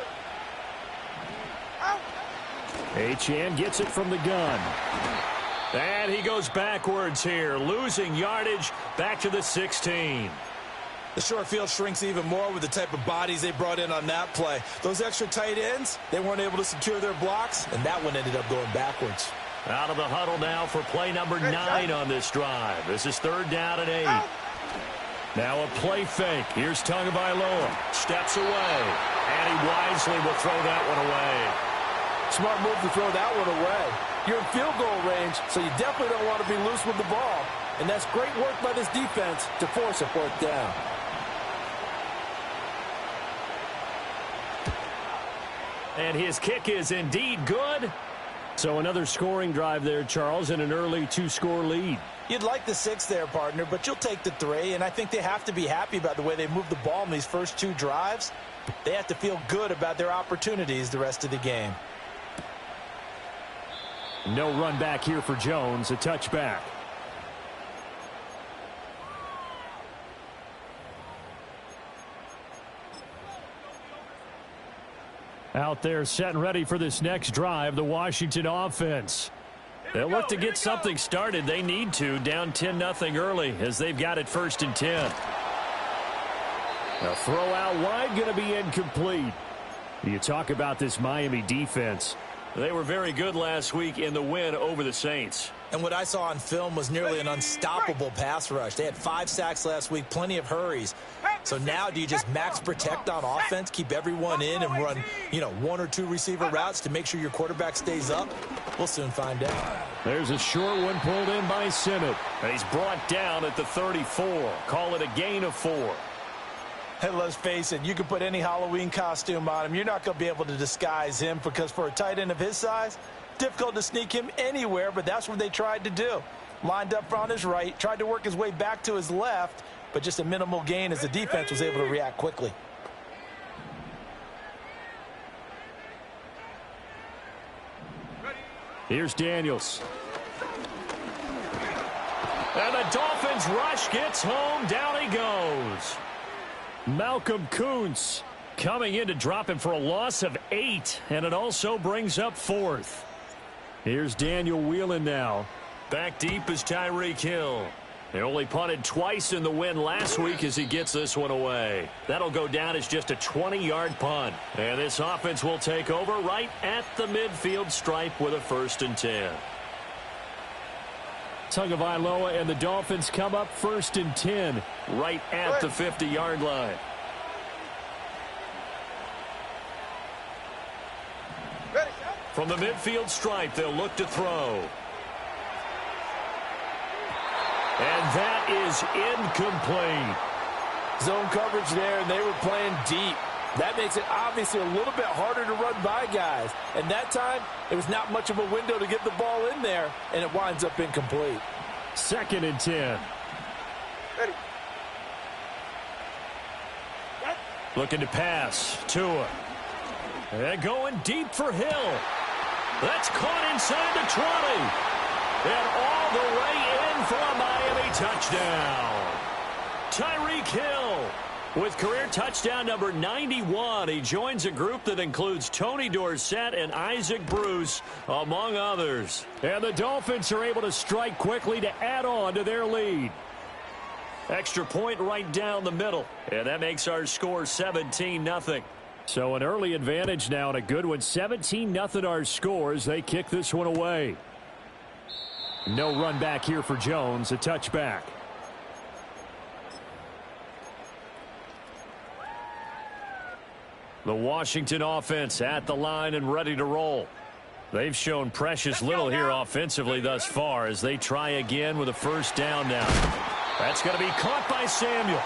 Out. Achane gets it from the gun. And he goes backwards here, losing yardage back to the 16. The short field shrinks even more with the type of bodies they brought in on that play. Those extra tight ends, they weren't able to secure their blocks, and that one ended up going backwards. Out of the huddle now for play number 9 on this drive. This is 3rd down and 8. Now a play fake. Here's Tagovailoa. Steps away. And he wisely will throw that one away. Smart move to throw that one away. You're in field goal range, so you definitely don't want to be loose with the ball. And that's great work by this defense to force a 4th down. And his kick is indeed good. So another scoring drive there, Charles, and an early 2-score lead. You'd like the 6 there, partner, but you'll take the 3, and I think they have to be happy about the way they moved the ball in these first 2 drives. They have to feel good about their opportunities the rest of the game. No run back here for Jones, a touchback. Out there set and ready for this next drive, the Washington offense. They'll look to get something started. They need to, down 10-0 early as they've got it 1st and 10. A throw out wide, going to be incomplete. You talk about this Miami defense. They were very good last week in the win over the Saints. And what I saw on film was nearly an unstoppable pass rush. They had 5 sacks last week, plenty of hurries. So now do you just max protect on offense, keep everyone in and run, 1 or 2 receiver routes to make sure your quarterback stays up? We'll soon find out. There's a short one pulled in by Simmett. And he's brought down at the 34. Call it a gain of 4. Hey, let's face it, you can put any Halloween costume on him. You're not going to be able to disguise him because for a tight end of his size, difficult to sneak him anywhere, but that's what they tried to do. Lined up on his right, tried to work his way back to his left, but just a minimal gain as the defense was able to react quickly. Here's Daniels. And the Dolphins rush gets home. Down he goes. Malcolm Kuntz coming in to drop him for a loss of 8, and it also brings up 4th. Here's Daniel Whelan now. Back deep is Tyreek Hill. They only punted twice in the win last week as he gets this one away. That'll go down as just a 20-yard punt. And this offense will take over right at the midfield stripe with a 1st and 10. Tagovailoa and the Dolphins come up 1st and 10 right at the 50-yard line. From the midfield stripe, they'll look to throw. And that is incomplete. Zone coverage there, and they were playing deep. That makes it obviously a little bit harder to run by guys. And that time, it was not much of a window to get the ball in there, and it winds up incomplete. 2nd and 10. Ready. Looking to pass. Tua. And going deep for Hill. That's caught inside the 20. And all the way in for a Miami touchdown. Tyreek Hill with career touchdown number 91. He joins a group that includes Tony Dorsett and Isaac Bruce, among others. And the Dolphins are able to strike quickly to add on to their lead. Extra point right down the middle. And that makes our score 17-0. So an early advantage now and a good one. 17-0 our score as they kick this one away. No run back here for Jones. A touchback. The Washington offense at the line and ready to roll. They've shown precious little here offensively thus far as they try again with a 1st down now. That's going to be caught by Samuel.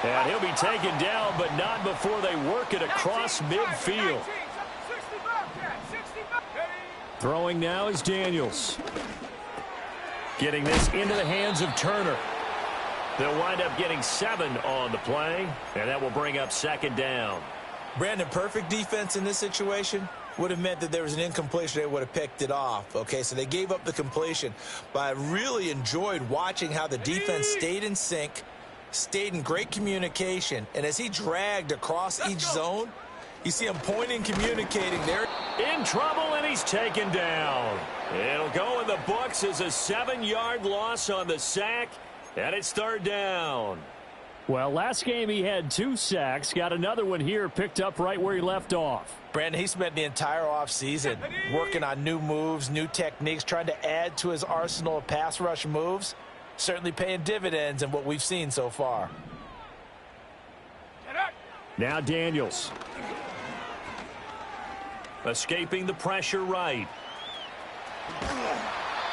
And he'll be taken down, but not before they work it across midfield. Throwing now is Daniels. Getting this into the hands of Turner. They'll wind up getting 7 on the play, and that will bring up 2nd down. Brandon, perfect defense in this situation would have meant that there was an incompletion. They would have picked it off. Okay, so they gave up the completion. But I really enjoyed watching how the defense stayed in sync, stayed in great communication. And as he dragged across each zone, you see him pointing, communicating. There in trouble, and he's taken down. It'll go in the books as a 7-yard loss on the sack, and it's 3rd down. Well, last game he had 2 sacks. Got another one here picked up right where he left off. Brandon, he spent the entire offseason working on new moves, new techniques, trying to add to his arsenal of pass rush moves. Certainly paying dividends in what we've seen so far. Now Daniels. Escaping the pressure right.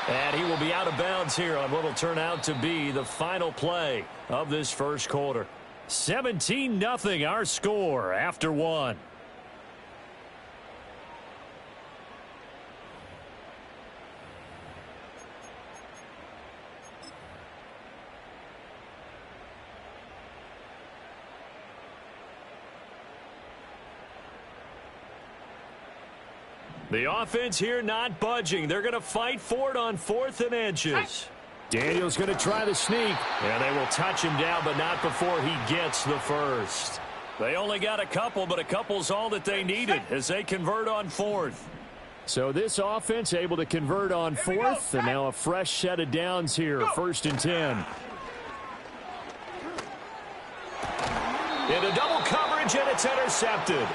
And he will be out of bounds here on what will turn out to be the final play of this 1st quarter. 17-0 our score after 1. The offense here not budging. They're going to fight for it on 4th and inches. Daniels going to try the sneak. And they will touch him down, but not before he gets the 1st. They only got a couple, but a couple's all that they needed as they convert on 4th. So this offense able to convert on fourth, and now a fresh set of downs here, 1st and 10. Into double coverage, and it's intercepted.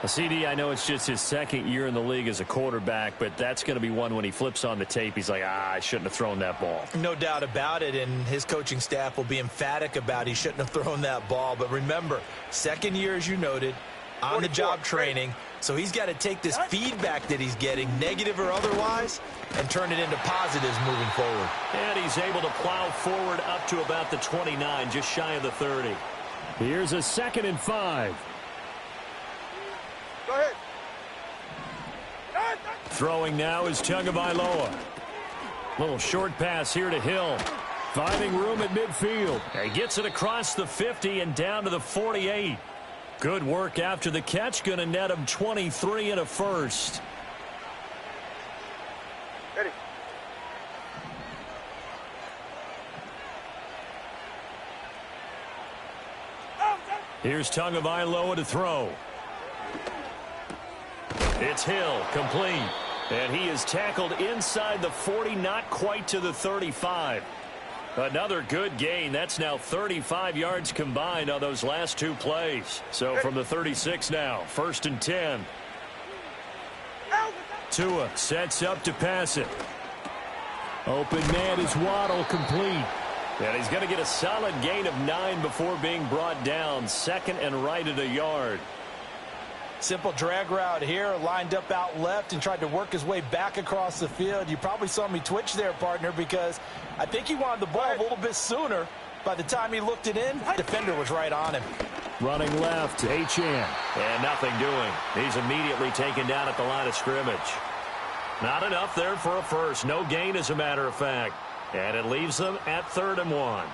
CD, I know it's just his 2nd year in the league as a quarterback, but that's going to be one when he flips on the tape. He's like, I shouldn't have thrown that ball. No doubt about it, and his coaching staff will be emphatic about he shouldn't have thrown that ball. But remember, 2nd year, as you noted, on-the-job training. So he's got to take this feedback that he's getting, negative or otherwise, and turn it into positives moving forward. And he's able to plow forward up to about the 29, just shy of the 30. Here's a 2nd and 5. Go ahead. Throwing now is Tagovailoa. Little short pass here to Hill. Finding room at midfield. He gets it across the 50 and down to the 48. Good work after the catch. Going to net him 23 and a first. Ready. Here's Tagovailoa to throw. It's Hill, complete. And he is tackled inside the 40, not quite to the 35. Another good gain. That's now 35 yards combined on those last 2 plays. So from the 36 now, 1st and 10. Tua sets up to pass it. Open man is Waddle, complete. And he's going to get a solid gain of 9 before being brought down. 2nd and right at a yard. Simple drag route here, lined up out left and tried to work his way back across the field. You probably saw me twitch there, partner, because I think he wanted the ball a little bit sooner. By the time he looked it in, the defender was right on him. Running left, Achane. And nothing doing. He's immediately taken down at the line of scrimmage. Not enough there for a first. No gain, as a matter of fact. And it leaves them at 3rd and 1.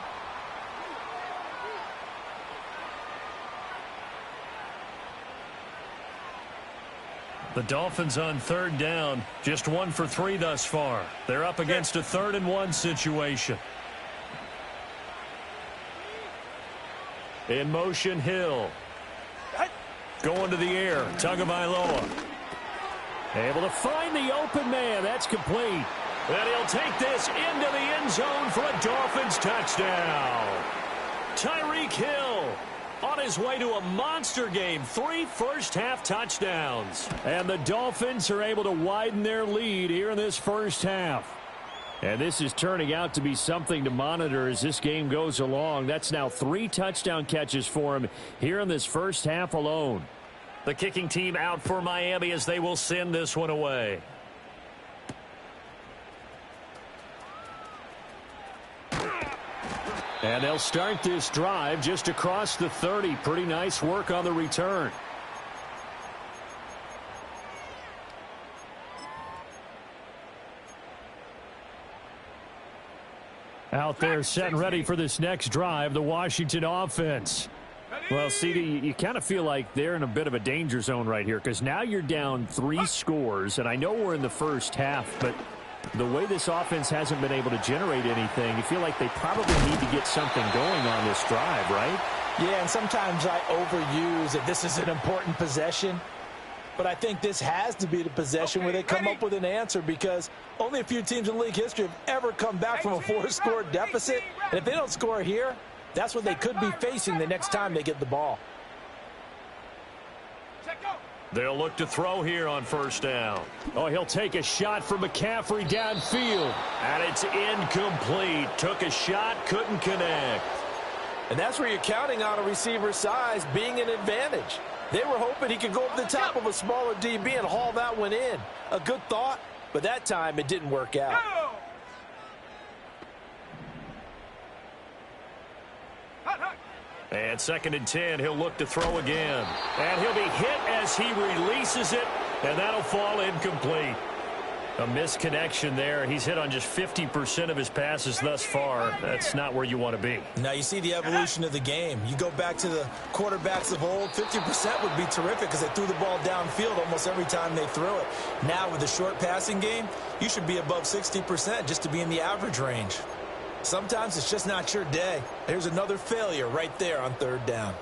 The Dolphins on 3rd down, just 1 for 3 thus far. They're up against a 3rd and 1 situation. In motion, Hill. Going to the air, Tagovailoa. Able to find the open man. That's complete. And he'll take this into the end zone for a Dolphins touchdown. Tyreek Hill on his way to a monster game. 3 first-half touchdowns. And the Dolphins are able to widen their lead here in this first half. And this is turning out to be something to monitor as this game goes along. That's now 3 touchdown catches for him here in this first half alone. The kicking team out for Miami as they will send this one away. And they'll start this drive just across the 30. Pretty nice work on the return. Out there set and ready for this next drive, the Washington offense. Well, CD, you kind of feel like they're in a bit of a danger zone right here because now you're down 3 scores, and I know we're in the first half, but the way this offense hasn't been able to generate anything, you feel like they probably need to get something going on this drive, right? Yeah, and sometimes I overuse that this is an important possession. But I think this has to be the possession where they come up with an answer because only a few teams in league history have ever come back from a 4-score deficit. And if they don't score here, that's what they could be facing the next time they get the ball. They'll look to throw here on 1st down. Oh, he'll take a shot for McCaffrey downfield. And it's incomplete. Took a shot, couldn't connect. And that's where you're counting on a receiver's size being an advantage. They were hoping he could go up the top of a smaller DB and haul that one in. A good thought, but that time it didn't work out. And 2nd and 10, he'll look to throw again. And he'll be hit as he releases it, and that'll fall incomplete. A misconnection there. He's hit on just 50% of his passes thus far. That's not where you want to be. Now you see the evolution of the game. You go back to the quarterbacks of old, 50% would be terrific because they threw the ball downfield almost every time they threw it. Now with the short passing game, you should be above 60% just to be in the average range. Sometimes it's just not your day. Here's another failure right there on 3rd down.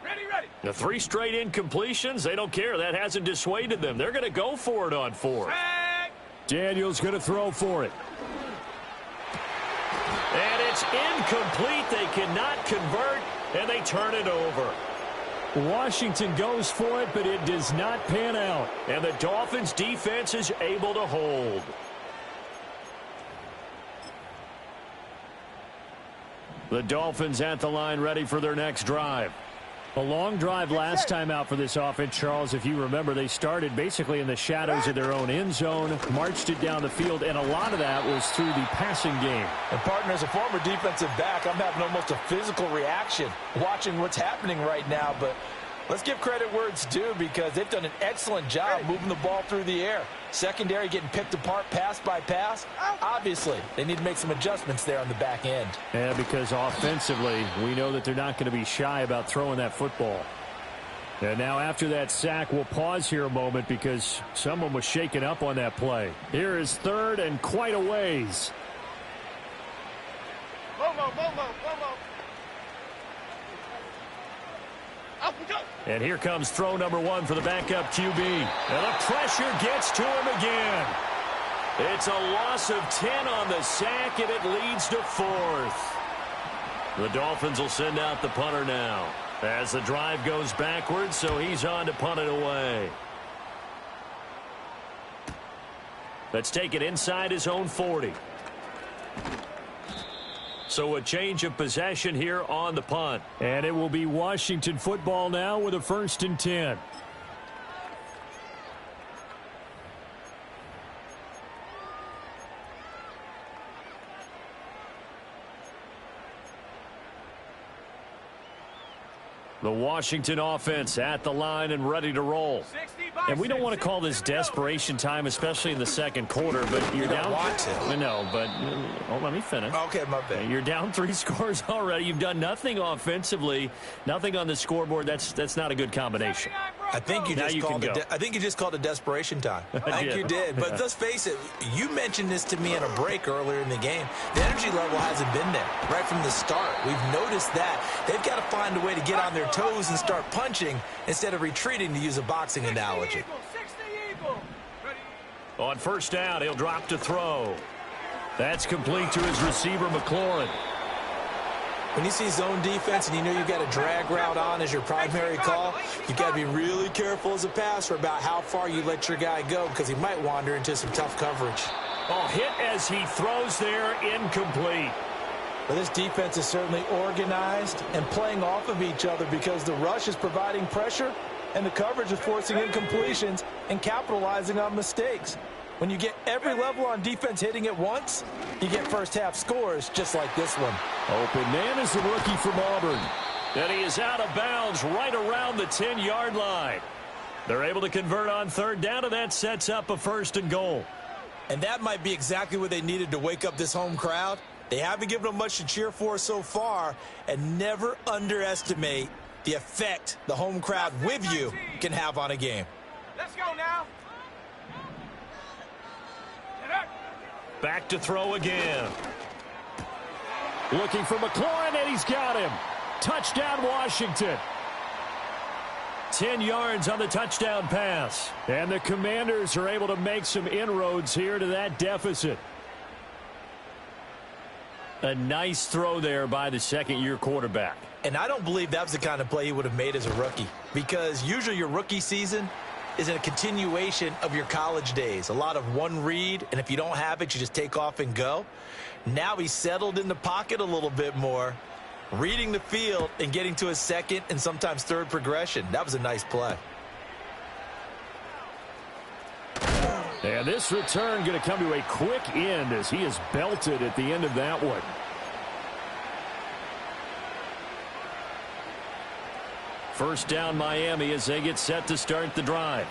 Ready, ready. The 3 straight incompletions, they don't care. That hasn't dissuaded them. They're going to go for it on 4th. Daniel's going to throw for it. And it's incomplete. They cannot convert, and they turn it over. Washington goes for it, but it does not pan out. And the Dolphins' defense is able to hold. The Dolphins at the line ready for their next drive. A long drive last time out for this offense, Charles. If you remember, they started basically in the shadows of their own end zone, marched it down the field, and a lot of that was through the passing game. And, partner, as a former defensive back, I'm having almost a physical reaction watching what's happening right now. But let's give credit where it's due because they've done an excellent job moving the ball through the air. Secondary getting picked apart pass by pass. Obviously, they need to make some adjustments there on the back end. Yeah, because offensively, we know that they're not going to be shy about throwing that football. And now after that sack, we'll pause here a moment because someone was shaken up on that play. Here is 3rd and quite a ways. And here comes throw number 1 for the backup QB. And the pressure gets to him again. It's a loss of 10 on the sack, and it leads to 4th. The Dolphins will send out the punter now as the drive goes backwards, so he's on to punt it away. Let's take it inside his own 40. So a change of possession here on the punt. And it will be Washington football now with a 1st and 10. The Washington offense at the line and ready to roll. And we don't want to call this desperation time, especially in the second quarter, but you're down. Want to. No, but let me finish. Okay, my bad. You're down 3 scores already. You've done nothing offensively, nothing on the scoreboard. That's not a good combination. I think you just called it desperation time. I think you did. But let's face it, you mentioned this to me in a break earlier in the game. The energy level hasn't been there right from the start. We've noticed that. They've got to find a way to get on their toes and start punching instead of retreating, to use a boxing analogy. On 1st down, he'll drop to throw. That's complete to his receiver, McLaurin. When you see zone defense and you know you've got a drag route on as your primary call, you've got to be really careful as a passer about how far you let your guy go because he might wander into some tough coverage. Oh, hit as he throws there, incomplete. Well, this defense is certainly organized and playing off of each other because the rush is providing pressure and the coverage is forcing incompletions and capitalizing on mistakes. When you get every level on defense hitting at once, you get first-half scores just like this one. Open man is the rookie from Auburn. And he is out of bounds right around the 10-yard line. They're able to convert on 3rd down, and that sets up a 1st and goal. And that might be exactly what they needed to wake up this home crowd. They haven't given them much to cheer for so far, and never underestimate the effect the home crowd with you can have on a game. Let's go now. Back to throw again. Looking for McLaurin, and he's got him. Touchdown, Washington. 10 yards on the touchdown pass. And the Commanders are able to make some inroads here to that deficit. A nice throw there by the second-year quarterback. And I don't believe that was the kind of play he would have made as a rookie, because usually your rookie season is a continuation of your college days. A lot of one read, and if you don't have it, you just take off and go. Now he's settled in the pocket a little bit more, reading the field and getting to his second and sometimes third progression. That was a nice play. And this return going to come to a quick end as he is belted at the end of that one. First down, Miami, as they get set to start the drive.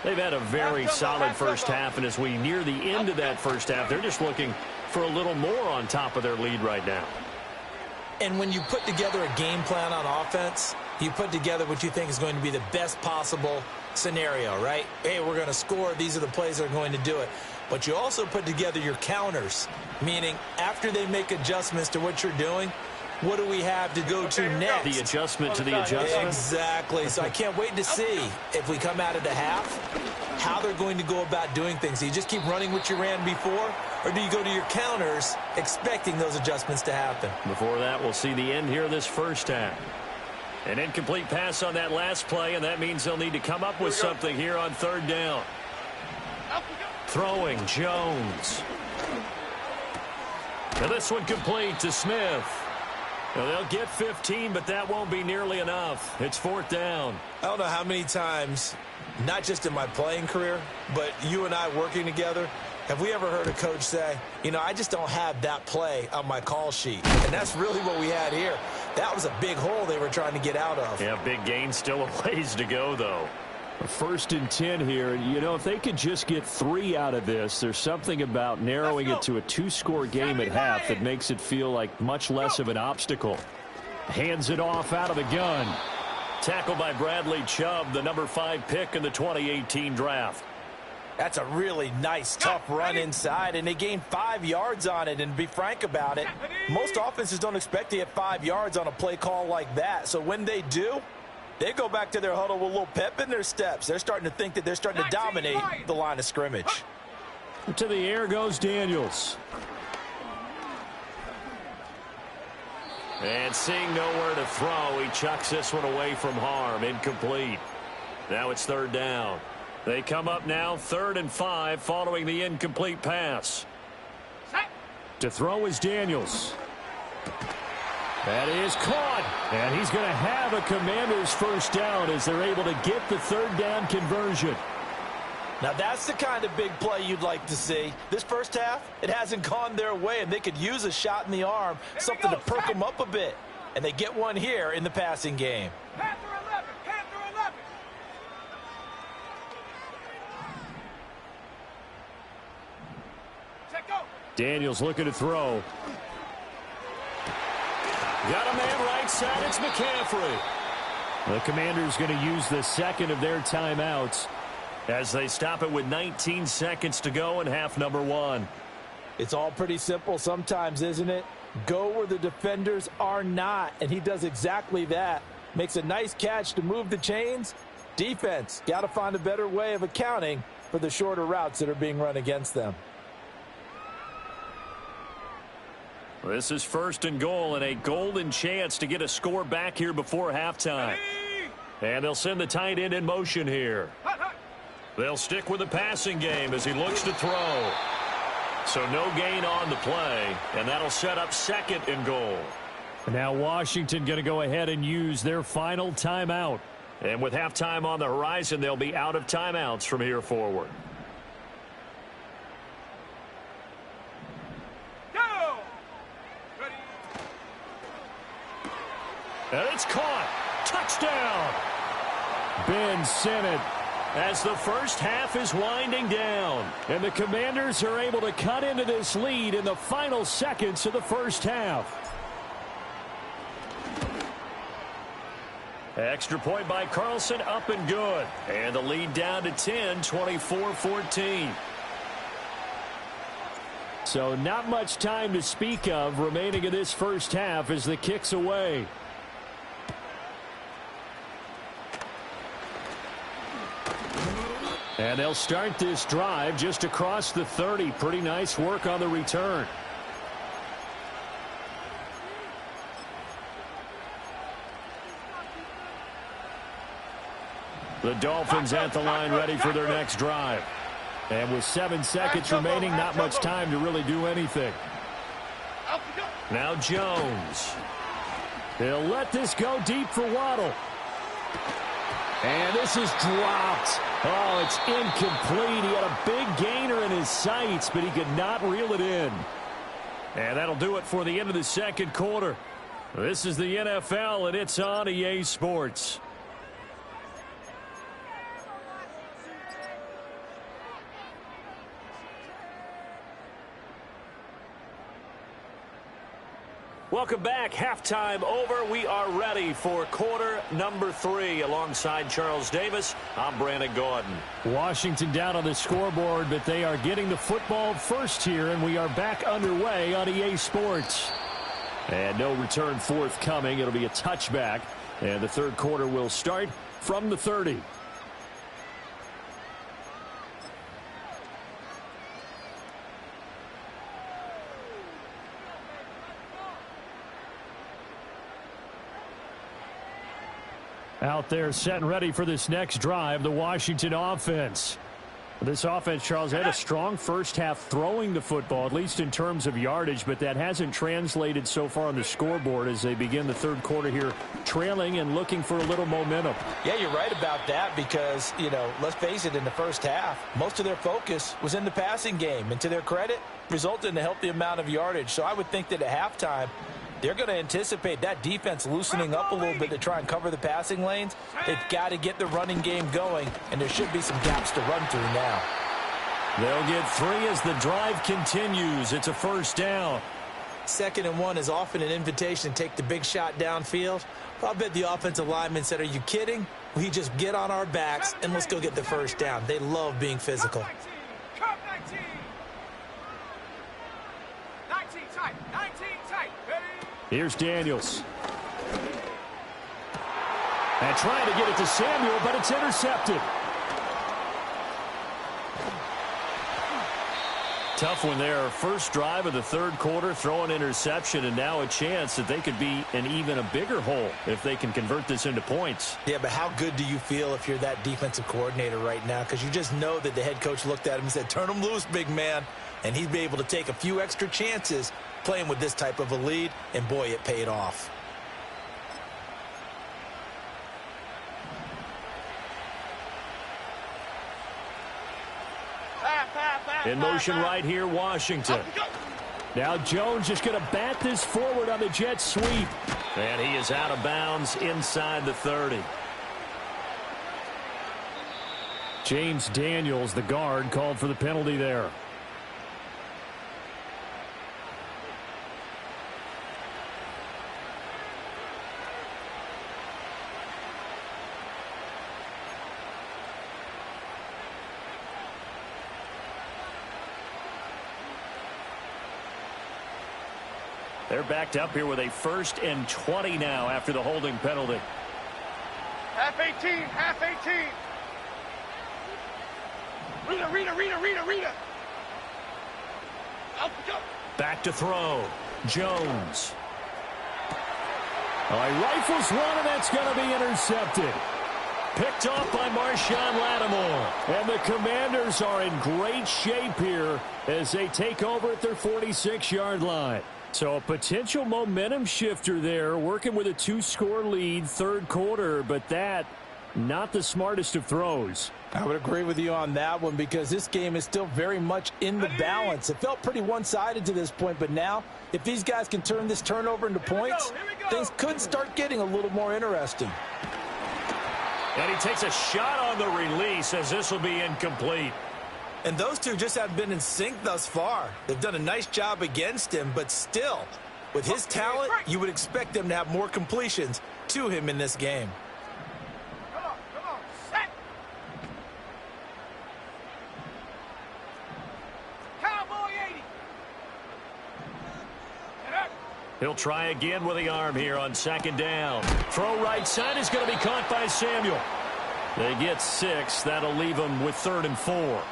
They've had a very solid first half, and as we near the end of that first half, they're just looking for a little more on top of their lead right now. And when you put together a game plan on offense, you put together what you think is going to be the best possible scenario, right? Hey, we're going to score. These are the plays that are going to do it. But you also put together your counters, meaning after they make adjustments to what you're doing, what do we have to go to next? The adjustment to the adjustment. Exactly. So I can't wait to see if we come out of the half, how they're going to go about doing things. Do you just keep running what you ran before, or do you go to your counters expecting those adjustments to happen? Before that, we'll see the end here of this first half. An incomplete pass on that last play, and that means they'll need to come up with something here on third down. Throwing, Jones. And this one complete to Smith. Well, they'll get 15, but that won't be nearly enough. It's fourth down. I don't know how many times, not just in my playing career, but you and I working together, have we ever heard a coach say, you know, I just don't have that play on my call sheet. And that's really what we had here. That was a big hole they were trying to get out of. Yeah, big gain, still a ways to go, though. First and 10 here. You know, if they could just get 3 out of this, there's something about narrowing it to a 2-score game at half that makes it feel like much less of an obstacle. Hands it off out of the gun. Tackled by Bradley Chubb, the number 5 pick in the 2018 draft. That's a really nice, tough run inside, and they gained 5 yards on it. And to be frank about it, most offenses don't expect to get 5 yards on a play call like that. So when they do, they go back to their huddle with a little pep in their steps. They're starting to think that they're starting to dominate the line of scrimmage. To the air goes Daniels. And seeing nowhere to throw, he chucks this one away from harm. Incomplete. Now it's third down. They come up now 3rd and 5 following the incomplete pass. To throw is Daniels. That is caught. And he's going to have a Commanders first down as they're able to get the third down conversion. Now that's the kind of big play you'd like to see. This first half, it hasn't gone their way, and they could use a shot in the arm, something to perk them up a bit. And they get one here in the passing game. Panther 11, Panther 11. Check go. Daniels looking to throw. Got a man right side. It's McCaffrey. The Commanders going to use the second of their timeouts as they stop it with 19 seconds to go in half number 1. It's all pretty simple sometimes, isn't it? Go where the defenders are not, and he does exactly that. Makes a nice catch to move the chains. Defense, got to find a better way of accounting for the shorter routes that are being run against them. This is 1st and goal and a golden chance to get a score back here before halftime. And they'll send the tight end in motion here. They'll stick with the passing game as he looks to throw. So no gain on the play, and that'll set up 2nd and goal. Now Washington going to go ahead and use their final timeout. And with halftime on the horizon, they'll be out of timeouts from here forward. And it's caught. Touchdown. Ben Sinnott. As the first half is winding down. And the Commanders are able to cut into this lead in the final seconds of the first half. Extra point by Carlson, up and good. And the lead down to 10, 24-14. So not much time to speak of remaining in this first half as the kick's away. And they'll start this drive just across the 30. Pretty nice work on the return. The Dolphins at the line ready for their next drive. And with 7 seconds remaining, not much time to really do anything. Now Jones. They'll let this go deep for Waddle. And this is dropped. Oh, it's incomplete. He had a big gainer in his sights, but he could not reel it in. And that'll do it for the end of the second quarter. This is the NFL, and it's on EA Sports. Welcome back. Halftime over. We are ready for quarter number 3. Alongside Charles Davis, I'm Brandon Gordon. Washington down on the scoreboard, but they are getting the football first here, and we are back underway on EA Sports. And no return forthcoming. It'll be a touchback. And the third quarter will start from the 30. Out there set and ready for this next drive, the Washington offense. This offense, Charles, had a strong first half throwing the football, at least in terms of yardage, but that hasn't translated so far on the scoreboard as they begin the third quarter here trailing and looking for a little momentum. Yeah, you're right about that because, let's face it, in the first half, most of their focus was in the passing game. And to their credit, resulted in a healthy amount of yardage. So I would think that at halftime, they're going to anticipate that defense loosening up a little bit to try and cover the passing lanes. They've got to get the running game going, and there should be some gaps to run through now. They'll get 3 as the drive continues. It's a first down. 2nd and 1 is often an invitation to take the big shot downfield. I'll bet the offensive lineman said, are you kidding? We just get on our backs and let's go get the first down. They love being physical. 19 tight, 19 tight, ready? Here's Daniels. And trying to get it to Samuel, but it's intercepted. Tough one there. First drive of the third quarter, throw an interception, and now a chance that they could be in even a bigger hole if they can convert this into points. Yeah, but how good do you feel if you're that defensive coordinator right now? Because you just know that the head coach looked at him and said, turn him loose, big man. And he'd be able to take a few extra chances playing with this type of a lead, and boy, it paid off. In motion right here, Washington. Now Jones just going to bat this forward on the jet sweep. And he is out of bounds inside the 30. James Daniels, the guard, called for the penalty there. They're backed up here with a 1st and 20 now after the holding penalty. Half 18, half 18. Rita. Up, go. Back to throw. Jones. All right, rifles one, and that's going to be intercepted. Picked off by Marshawn Lattimore. And the Commanders are in great shape here as they take over at their 46-yard line. So a potential momentum shifter there, working with a 2-score lead, third quarter, but that, not the smartest of throws. I would agree with you on that one because this game is still very much in the balance. It felt pretty one-sided to this point, but now, if these guys can turn this turnover into points, things could start getting a little more interesting. And he takes a shot on the release as this will be incomplete. And those two just haven't been in sync thus far. They've done a nice job against him, but still, with his talent, you would expect them to have more completions to him in this game. Come on, set. Cowboy 80. Get up. He'll try again with the arm here on 2nd down. Throw right side is going to be caught by Samuel. They get 6. That'll leave them with 3rd and 4.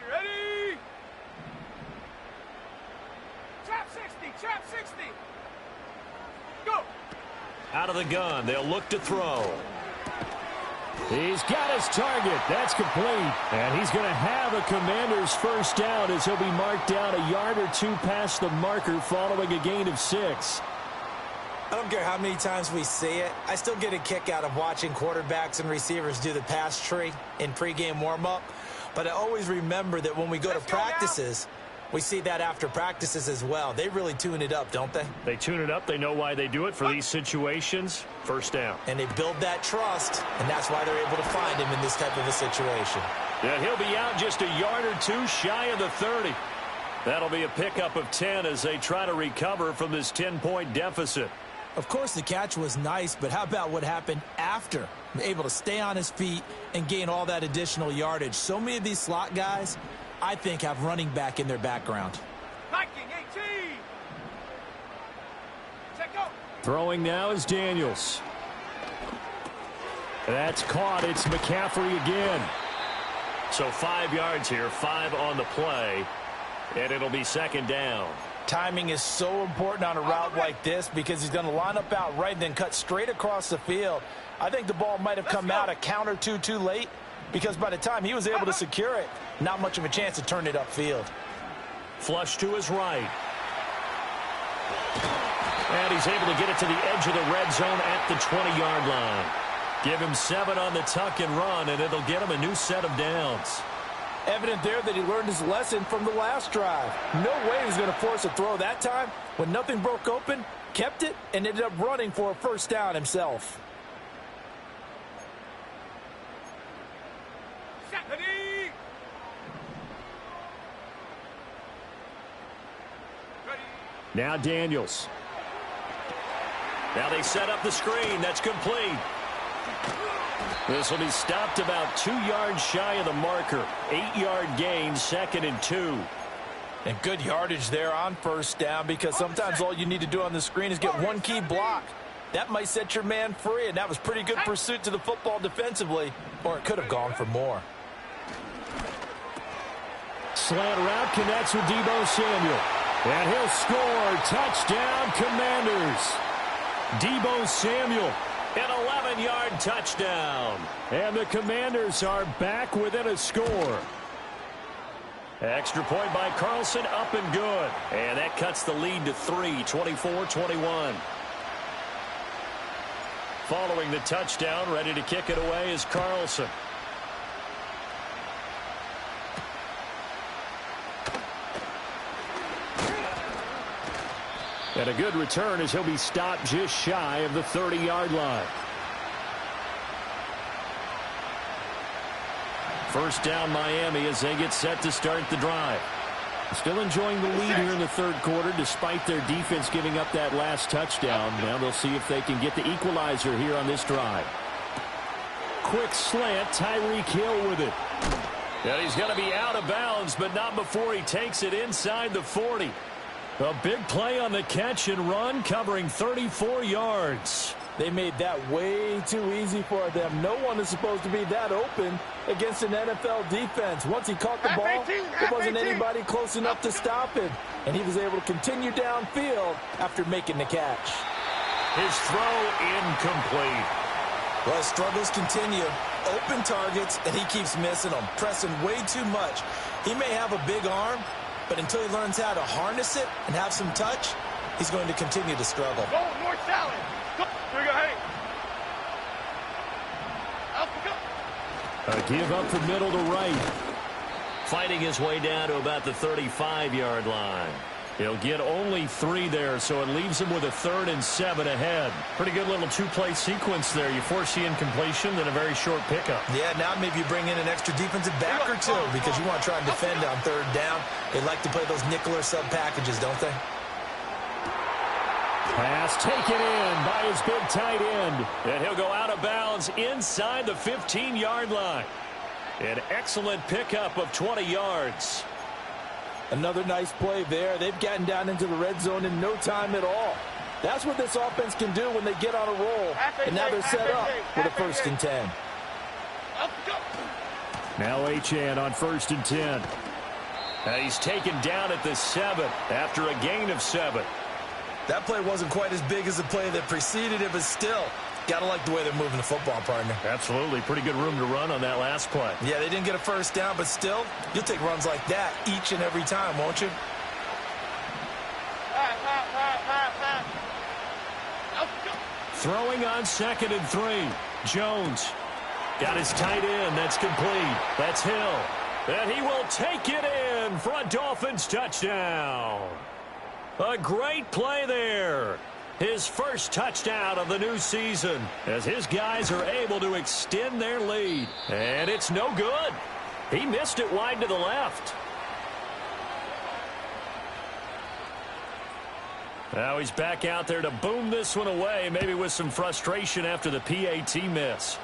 Ready. Trap 60. Go. Out of the gun, they'll look to throw. He's got his target. That's complete. And he's going to have a Commander's first down as he'll be marked down a yard or 2 past the marker following a gain of 6. I don't care how many times we see it. I still get a kick out of watching quarterbacks and receivers do the pass tree in pregame warm-up. But I always remember that when we go to practices, We see that after practices as well. They really tune it up, don't they? They tune it up. They know why they do it for these situations. First down. And they build that trust, and that's why they're able to find him in this type of a situation. Yeah, he'll be out just a yard or two shy of the 30. That'll be a pickup of 10 as they try to recover from this 10-point deficit. Of course, the catch was nice, but how about what happened after? Able to stay on his feet and gain all that additional yardage. So many of these slot guys, I think, have running back in their background. Viking 18. Check go. Throwing now is Daniels. That's caught. It's McCaffrey again. So 5 yards here, 5 on the play, and it'll be second down. Timing is so important on a route like this because he's going to line up out right and then cut straight across the field. I think the ball might have come out a count or two too late because by the time he was able to secure it, not much of a chance to turn it upfield. Flush to his right. And he's able to get it to the edge of the red zone at the 20-yard line. Give him 7 on the tuck and run, and it'll get him a new set of downs. Evident there that he learned his lesson from the last drive. No way he was going to force a throw that time. When nothing broke open, kept it, and ended up running for a first down himself. Ready. Now Daniels. Now they set up the screen. That's complete. This will be stopped about 2 yards shy of the marker. 8-yard gain, 2nd and 2. And good yardage there on first down because sometimes all you need to do on the screen is get one key block. That might set your man free, and that was pretty good pursuit to the football defensively, or it could have gone for more. Slant route connects with Deebo Samuel. And he'll score. Touchdown, Commanders. Deebo Samuel. An 11-yard touchdown. And the Commanders are back within a score. Extra point by Carlson, up and good. And that cuts the lead to 3, 24-21. Following the touchdown, ready to kick it away is Carlson. And a good return as he'll be stopped just shy of the 30-yard line. First down Miami as they get set to start the drive. Still enjoying the lead here in the third quarter despite their defense giving up that last touchdown. Now they'll see if they can get the equalizer here on this drive. Quick slant, Tyreek Hill with it. And he's going to be out of bounds, but not before he takes it inside the 40. A big play on the catch and run, covering 34 yards. They made that way too easy for them. No one is supposed to be that open against an NFL defense. Once he caught the ball, there wasn't anybody close enough to stop him. And he was able to continue downfield after making the catch. His throw incomplete. Well, struggles continue. Open targets, and he keeps missing them, pressing way too much. He may have a big arm, but until he learns how to harness it and have some touch, he's going to continue to struggle. Go, more salad. Go. Here we go, hey. Up we go. A give up from middle to right. Fighting his way down to about the 35-yard line. He'll get only 3 there, so it leaves him with a 3rd and 7 ahead. Pretty good little 2-play sequence there. You force the incompletion, then a very short pickup. Yeah, now maybe you bring in an extra defensive back or two because you want to try and defend on 3rd down. They like to play those nickel or sub packages, don't they? Pass taken in by his big tight end. And he'll go out of bounds inside the 15-yard line. An excellent pickup of 20 yards. Another nice play there. They've gotten down into the red zone in no time at all. That's what this offense can do when they get on a roll. And now they're set up with a 1st and 10. Up we go. Now Achane on 1st and 10. And he's taken down at the 7 after a gain of 7. That play wasn't quite as big as the play that preceded it, but still, got to like the way they're moving the football, partner. Absolutely. Pretty good room to run on that last play. Yeah, they didn't get a 1st down, but still, you'll take runs like that each and every time, won't you? Throwing on 2nd and 3. Jones. Got his tight end. That's complete. That's Hill. And he will take it in for a Dolphins touchdown. A great play there. His first touchdown of the new season as his guys are able to extend their lead. And it's no good. He missed it wide to the left. Now he's back out there to boom this one away, maybe with some frustration after the PAT miss.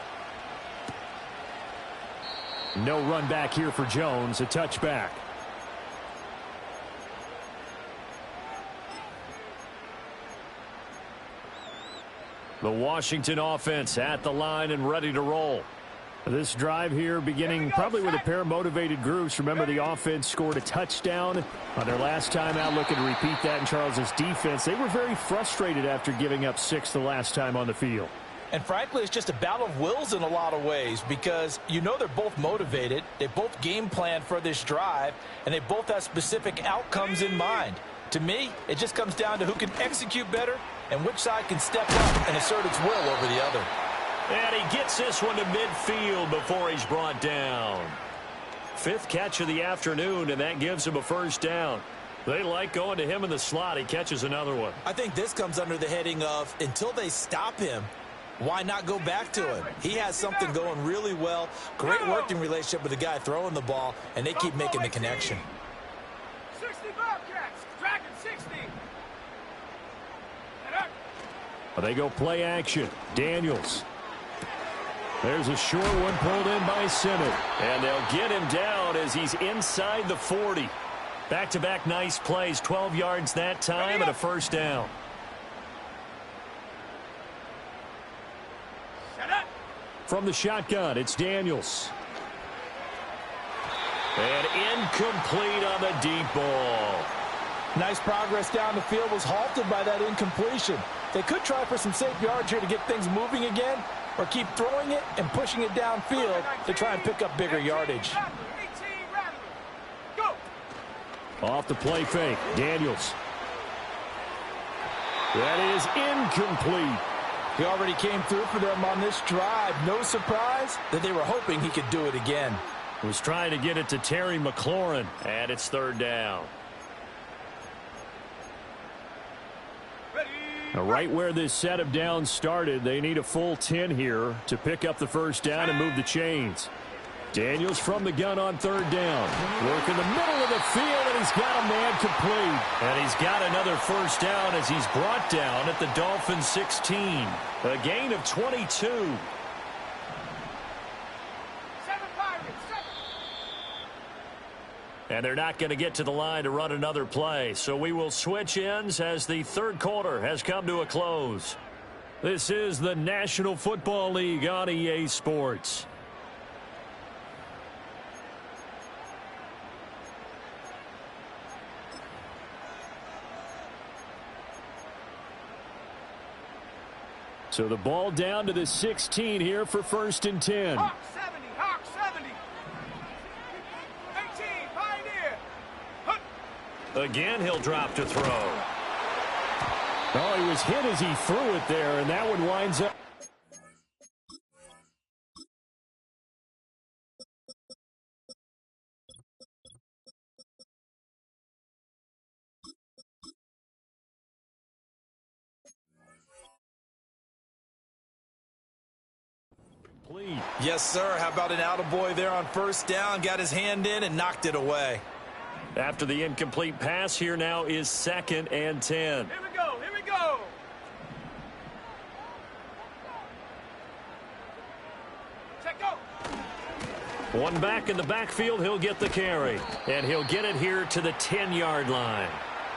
No run back here for Jones, a touchback. The Washington offense at the line and ready to roll. This drive here beginning probably with a pair of motivated groups. Remember, the offense scored a touchdown on their last time out, looking to repeat that in Charles's defense. They were very frustrated after giving up 6 the last time on the field. And frankly, it's just a battle of wills in a lot of ways because you know they're both motivated. They both game plan for this drive, and they both have specific outcomes in mind. To me, it just comes down to who can execute better and which side can step up and assert its will over the other. And he gets this one to midfield before he's brought down. 5th catch of the afternoon, and that gives him a first down. They like going to him in the slot. He catches another one. I think this comes under the heading of until they stop him, why not go back to him? He has something going really well. Great working relationship with the guy throwing the ball, and they keep making the connection. 60 Bobcats, Dragon 60. They go play action. Daniels. There's a short one pulled in by Simmons. And they'll get him down as he's inside the 40. Back-to-back nice plays, 12 yards that time and a first down. From the shotgun, it's Daniels. And incomplete on the deep ball. Nice progress down the field was halted by that incompletion. They could try for some safe yards here to get things moving again, or keep throwing it and pushing it downfield to try and pick up bigger yardage. Off the play fake, Daniels. That is incomplete. He already came through for them on this drive. No surprise that they were hoping he could do it again. Was trying to get it to Terry McLaurin, and it's 3rd down. Now, right where this set of downs started, they need a full 10 here to pick up the first down and move the chains. Daniels from the gun on 3rd down. Work in the middle of the field, and he's got a man complete. And he's got another first down as he's brought down at the Dolphins 16. A gain of 22. And they're not going to get to the line to run another play. So we will switch ends as the 3rd quarter has come to a close. This is the National Football League on EA Sports. So the ball down to the 16 here for 1st and 10. Hawk 70, Hawk 70. 18, Pioneer. Again, he'll drop to throw. Oh, he was hit as he threw it there, and that one winds up. Yes, sir. How about an attaboy there on 1st down? Got his hand in and knocked it away. After the incomplete pass, here now is 2nd and 10. Here we go, here we go. Check go. One back in the backfield, he'll get the carry. And he'll get it here to the 10-yard line.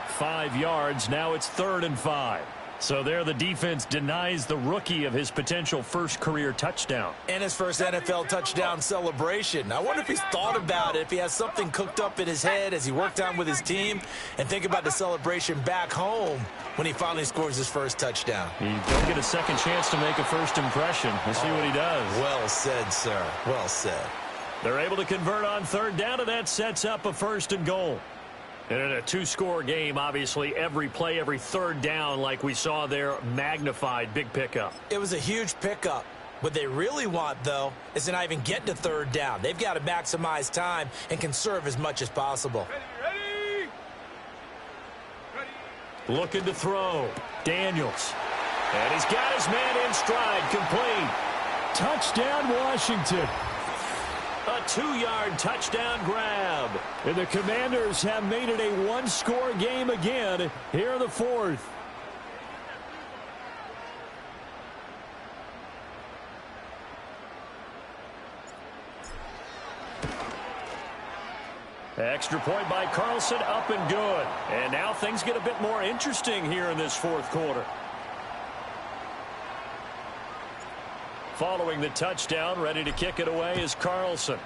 5 yards, now it's 3rd and 5. So there the defense denies the rookie of his potential first career touchdown. And his first NFL touchdown celebration. I wonder if he's thought about it, if he has something cooked up in his head as he worked on with his team, and think about the celebration back home when he finally scores his first touchdown. You don't get a second chance to make a first impression. We'll see what he does. Well said, sir. Well said. They're able to convert on 3rd down, and that sets up a 1st and goal. And in a 2-score game, obviously, every play, every 3rd down, like we saw there, magnified, big pickup. It was a huge pickup. What they really want, though, is to not even get to third down. They've got to maximize time and conserve as much as possible. Ready. Looking to throw. Daniels. And he's got his man in stride, complete. Touchdown, Washington. A 2-yard touchdown grab. And the Commanders have made it a one-score game again here in the fourth. Extra point by Carlson, up and good. And now things get a bit more interesting here in this fourth quarter. Following the touchdown, ready to kick it away is Carlson.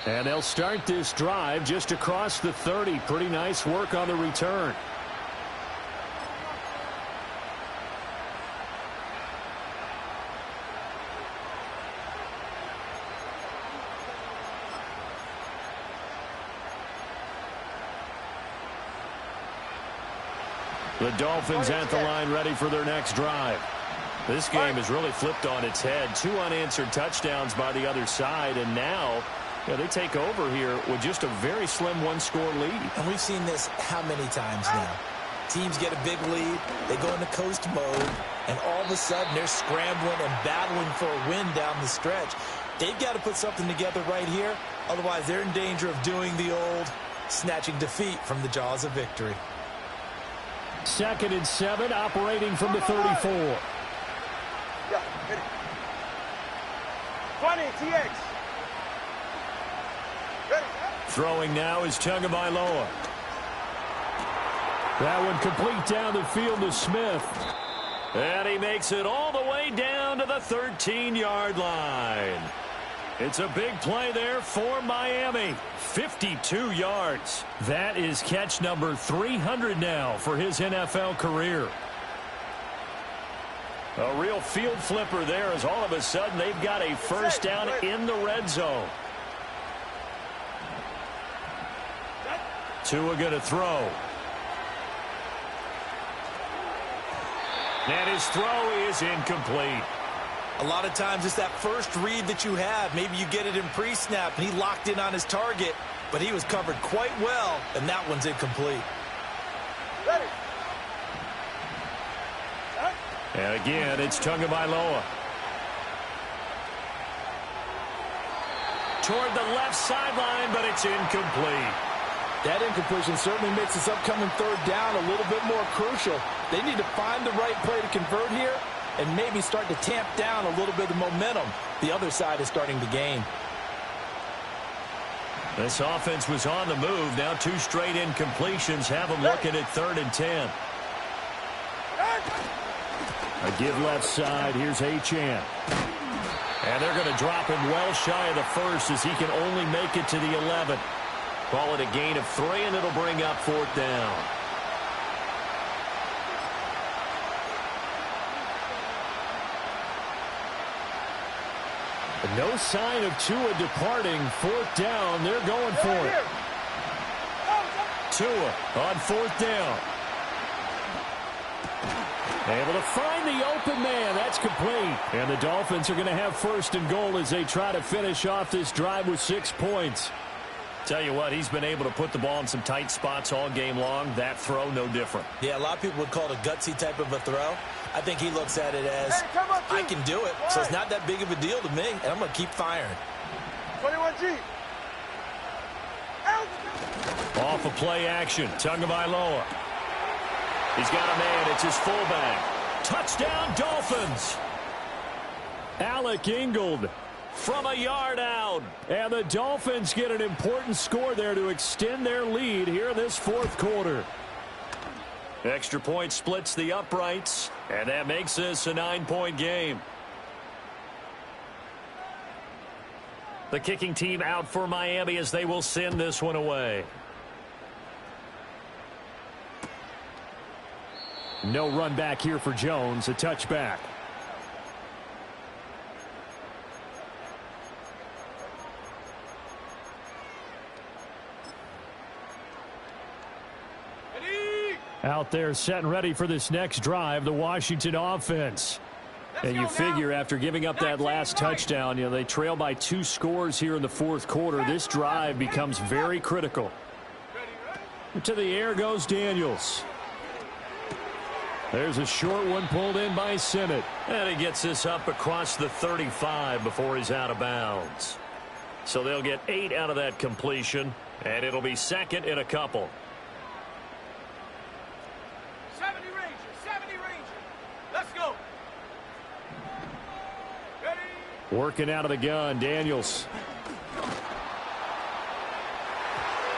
And they'll start this drive just across the 30. Pretty nice work on the return. The Dolphins at the line ready for their next drive. This game has really flipped on its head. 2 unanswered touchdowns by the other side, and now they take over here with just a very slim one-score lead. And we've seen this how many times now? Teams get a big lead, they go into coast mode, and all of a sudden they're scrambling and battling for a win down the stretch. They've got to put something together right here, otherwise they're in danger of doing the old snatching defeat from the jaws of victory. 2nd and 7, operating from the 34. Yeah, hit it. 20, TX. Ready. Throwing now is Tagovailoa. That one complete down the field to Smith. And he makes it all the way down to the 13-yard line. It's a big play there for Miami. 52 yards. That is catch number 300 now for his NFL career. A real field flipper there as all of a sudden they've got a first down in the red zone. Tua going to throw. And his throw is incomplete. A lot of times it's that first read that you have. Maybe you get it in pre-snap, and he locked in on his target, but he was covered quite well, and that one's incomplete. Ready. And again, it's Tagovailoa. Toward the left sideline, but it's incomplete. That incompletion certainly makes this upcoming third down a little bit more crucial. They need to find the right play to convert here and maybe start to tamp down a little bit of momentum. The other side is starting to gain. This offense was on the move. Now 2 straight incompletions have them looking at 3rd and 10. A give left side. Here's Achane. And they're going to drop him well shy of the first as he can only make it to the 11. Call it a gain of 3, and it'll bring up 4th down. No sign of Tua departing. 4th down. They're going for it. Tua on 4th down. Able to find the open man. That's complete. And the Dolphins are going to have 1st and goal as they try to finish off this drive with 6 points. Tell you what, he's been able to put the ball in some tight spots all game long. That throw, no different. Yeah, a lot of people would call it a gutsy type of a throw. I think he looks at it as, I can do it, so it's not that big of a deal to me, and I'm going to keep firing. 21G. Off of play action, Tagovailoa. He's got a man, it's his fullback. Touchdown, Dolphins! Alec Ingold from a yard out. And the Dolphins get an important score there to extend their lead here in this 4th quarter. Extra point splits the uprights, and that makes this a 9-point game. The kicking team out for Miami as they will send this one away. No run back here for Jones, a touchback. Out there set and ready for this next drive, the Washington offense. And you figure after giving up that last touchdown, they trail by 2 scores here in the fourth quarter. This drive becomes very critical. To the air goes Daniels. There's a short one pulled in by Sinnott. And he gets this up across the 35 before he's out of bounds. So they'll get 8 out of that completion, and it'll be second in a couple. 70 Ranger, 70 Ranger. Let's go. Ready? Working out of the gun, Daniels.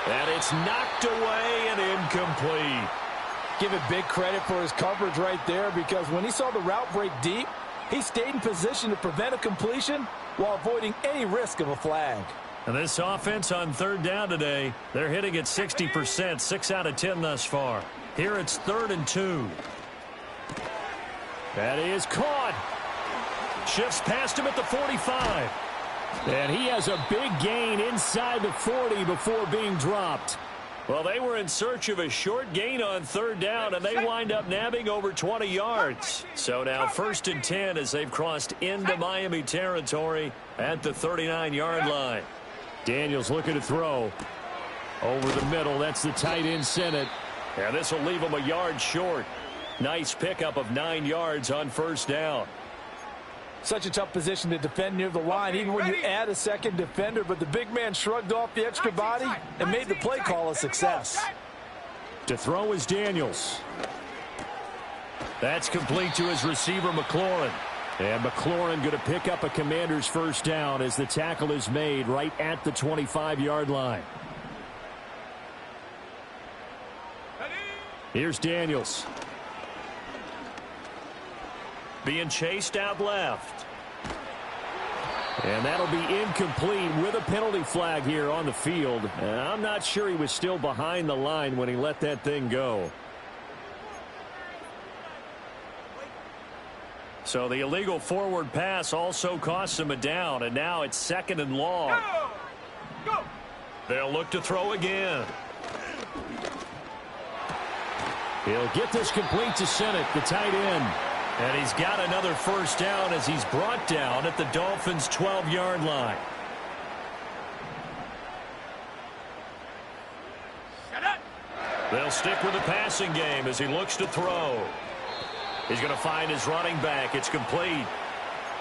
And it's knocked away and incomplete. Give it big credit for his coverage right there, because when he saw the route break deep, he stayed in position to prevent a completion while avoiding any risk of a flag. And this offense on third down today, they're hitting at 60%, 6 out of 10 thus far. Here it's 3rd and 2. That is caught. Shifts past him at the 45. And he has a big gain inside the 40 before being dropped. Well, they were in search of a short gain on third down, and they wind up nabbing over 20 yards. So now 1st and 10 as they've crossed into Miami territory at the 39-yard line. Daniels looking to throw. Over the middle, that's the tight end Sinnott. And this will leave him a yard short. Nice pickup of 9 yards on 1st down. Such a tough position to defend near the line, even when you add a second defender, but the big man shrugged off the extra body and made the play call a success. To throw is Daniels. That's complete to his receiver, McLaurin. And McLaurin going to pick up a Commander's 1st down as the tackle is made right at the 25-yard line. Here's Daniels. Being chased out left. And that'll be incomplete with a penalty flag here on the field. I'm not sure he was still behind the line when he let that thing go. So the illegal forward pass also costs him a down, and now it's 2nd and long. Go. They'll look to throw again. He'll get this complete to Sinnott, the tight end. And he's got another 1st down as he's brought down at the Dolphins' 12-yard line. They'll stick with the passing game as he looks to throw. He's going to find his running back. It's complete.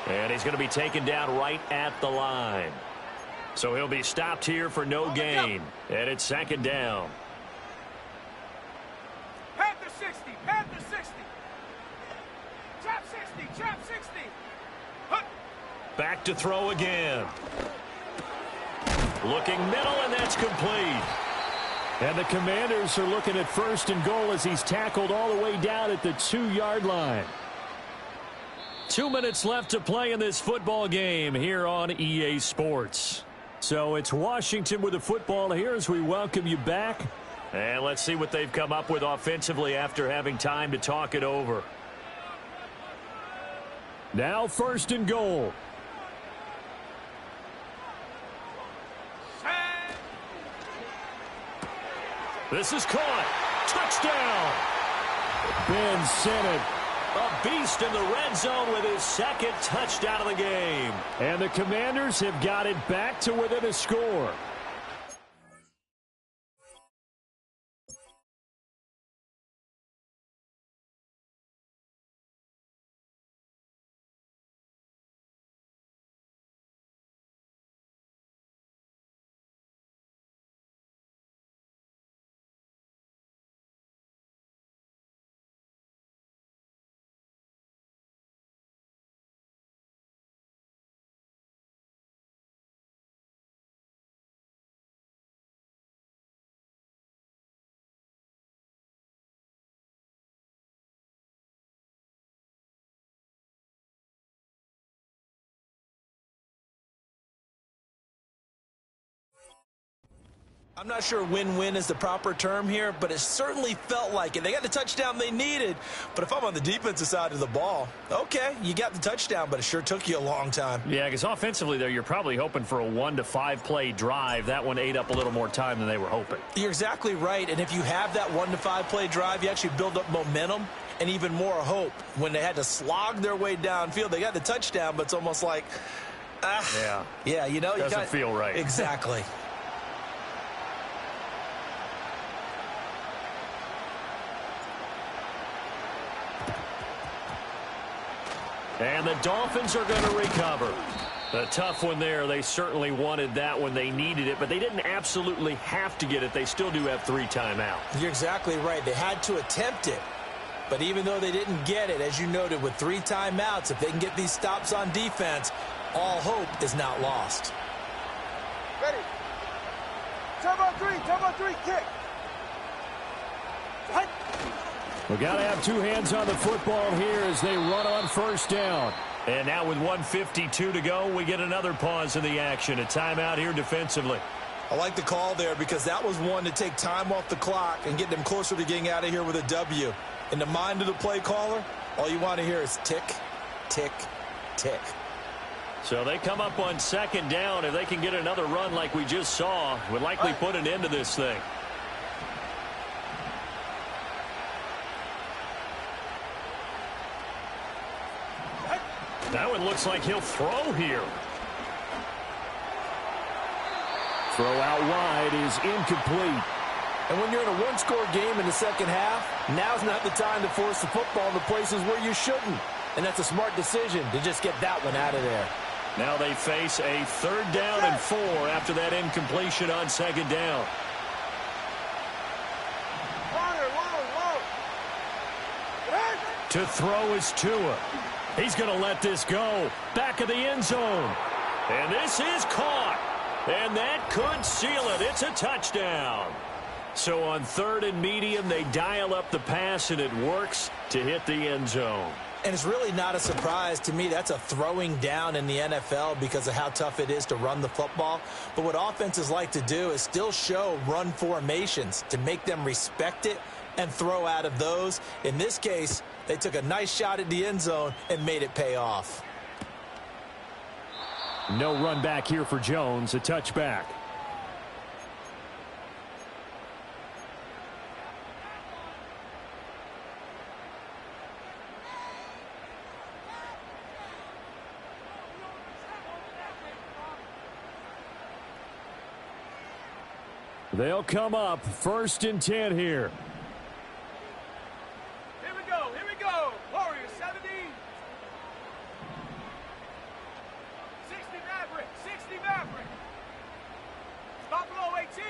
And he's going to be taken down right at the line. So he'll be stopped here for no gain. And it's 2nd down. Panther 60, Panther 60. Trap 60, trap 60. Hup. Back to throw again. Looking middle, and that's complete. And the Commanders are looking at 1st and goal as he's tackled all the way down at the 2-yard line. 2 minutes left to play in this football game here on EA Sports. So it's Washington with the football here as we welcome you back. And let's see what they've come up with offensively after having time to talk it over. Now 1st and goal. This is caught. Touchdown. Ben Sinnott, a beast in the red zone with his 2nd touchdown of the game. And the Commanders have got it back to within a score. I'm not sure win-win is the proper term here, but it certainly felt like it. They got the touchdown they needed, but if I'm on the defensive side of the ball, okay, you got the touchdown, but it sure took you a long time. Yeah, because offensively there, you're probably hoping for a 1 to 5 play drive. That one ate up a little more time than they were hoping. You're exactly right, and if you have that 1 to 5 play drive, you actually build up momentum and even more hope. When they had to slog their way downfield, they got the touchdown, but it's almost like, yeah, you know, doesn't feel right. Exactly. And the Dolphins are going to recover. A tough one there. They certainly wanted that when they needed it, but they didn't absolutely have to get it. They still do have 3 timeouts. You're exactly right. They had to attempt it. But even though they didn't get it, as you noted, with 3 timeouts, if they can get these stops on defense, all hope is not lost. Ready. Turbo 3, kick. Hut. We got to have 2 hands on the football here as they run on first down. And now with 1:52 to go, we get another pause in the action. A timeout here defensively. I like the call there because that was one to take time off the clock and get them closer to getting out of here with a W. In the mind of the play caller, all you want to hear is tick, tick, tick. So they come up on second down. If they can get another run like we just saw, would likely put an end to this thing. That one looks like he'll throw here. Throw out wide is incomplete. And when you're in a one-score game in the second half, now's not the time to force the football in the places where you shouldn't. And that's a smart decision to just get that one out of there. Now they face a 3rd down and 4 after that incompletion on second down. To throw is Tua. He's going to let this go. Back of the end zone. And this is caught. And that could seal it. It's a touchdown. So on 3rd and medium, they dial up the pass, and it works to hit the end zone. And it's really not a surprise to me. That's a throwing down in the NFL because of how tough it is to run the football. But what offenses like to do is still show run formations to make them respect it and throw out of those. In this case, they took a nice shot at the end zone and made it pay off. No run back here for Jones. A touchback. They'll come up 1st and 10 here. Here we go. Warriors 70. 60 Maverick. Stop below 18.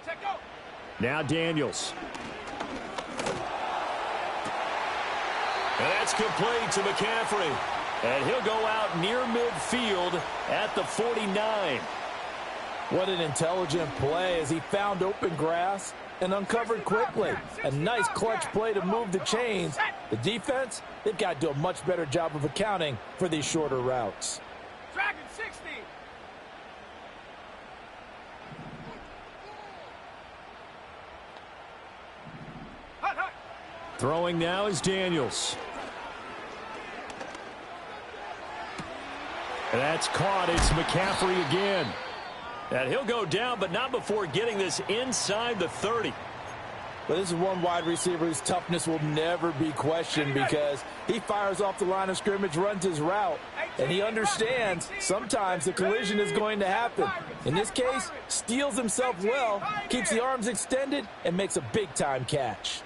Check out. Now Daniels. And that's complete to McCaffrey. And he'll go out near midfield at the 49. What an intelligent play as he found open grass and uncovered quickly. A nice clutch play to move the chains. The defense, they've got to do a much better job of accounting for these shorter routes. Dragon 60. Hut. Throwing now is Daniels. And that's caught. It's McCaffrey again. And he'll go down, but not before getting this inside the 30. But this is one wide receiver whose toughness will never be questioned because he fires off the line of scrimmage, runs his route, and he understands sometimes the collision is going to happen. In this case, steals himself well, keeps the arms extended, and makes a big-time catch.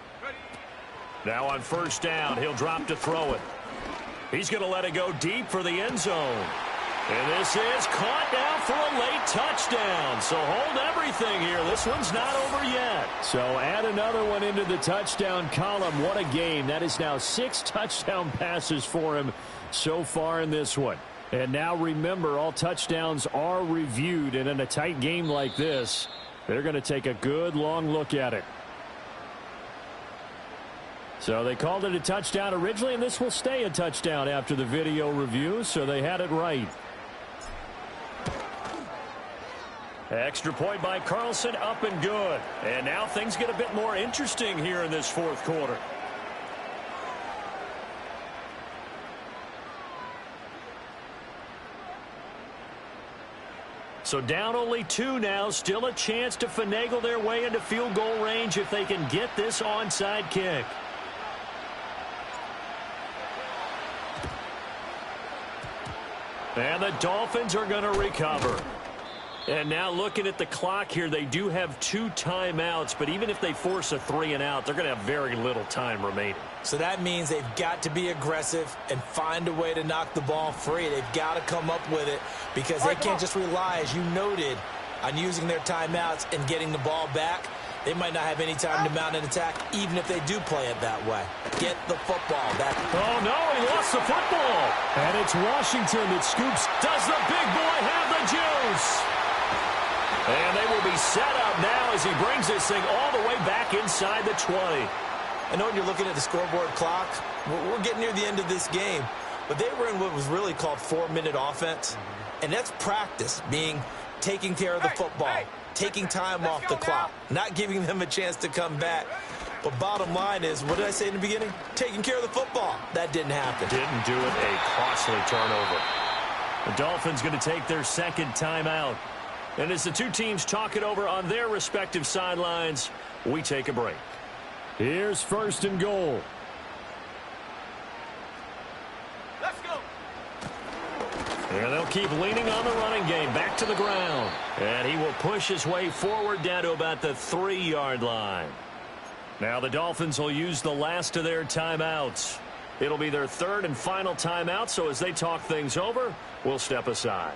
Now on first down, he'll drop to throw it. He's going to let it go deep for the end zone. And this is caught now for a late touchdown. So hold everything here. This one's not over yet. So add another one into the touchdown column. What a game. That is now 6 touchdown passes for him so far in this one. And now remember, all touchdowns are reviewed. And in a tight game like this, they're going to take a good long look at it. So they called it a touchdown originally, and this will stay a touchdown after the video review, so they had it right. Extra point by Carlson, up and good. And now things get a bit more interesting here in this fourth quarter. So down only 2 now, still a chance to finagle their way into field goal range if they can get this onside kick. And the Dolphins are going to recover. And now looking at the clock here, they do have 2 timeouts, but even if they force a 3-and-out, they're going to have very little time remaining. So that means they've got to be aggressive and find a way to knock the ball free. They've got to come up with it because they can't just rely, as you noted, on using their timeouts and getting the ball back. They might not have any time to mount an attack, even if they do play it that way. Get the football back. Oh, no, he lost the football. And it's Washington that scoops. Does the big boy have the juice? And they will be set up now as he brings this thing all the way back inside the 20. I know when you're looking at the scoreboard clock, we're getting near the end of this game, but they were in what was really called 4-minute offense, and that's practice, being taking care of the football, taking time off the clock, not giving them a chance to come back. But bottom line is, what did I say in the beginning? Taking care of the football. That didn't happen. Didn't do it. A costly turnover. The Dolphins going to take their second timeout. And as the two teams talk it over on their respective sidelines, we take a break. Here's 1st and goal. Let's go. And they'll keep leaning on the running game. Back to the ground. And he will push his way forward down to about the 3-yard line. Now the Dolphins will use the last of their timeouts. It'll be their 3rd and final timeout, so as they talk things over, we'll step aside.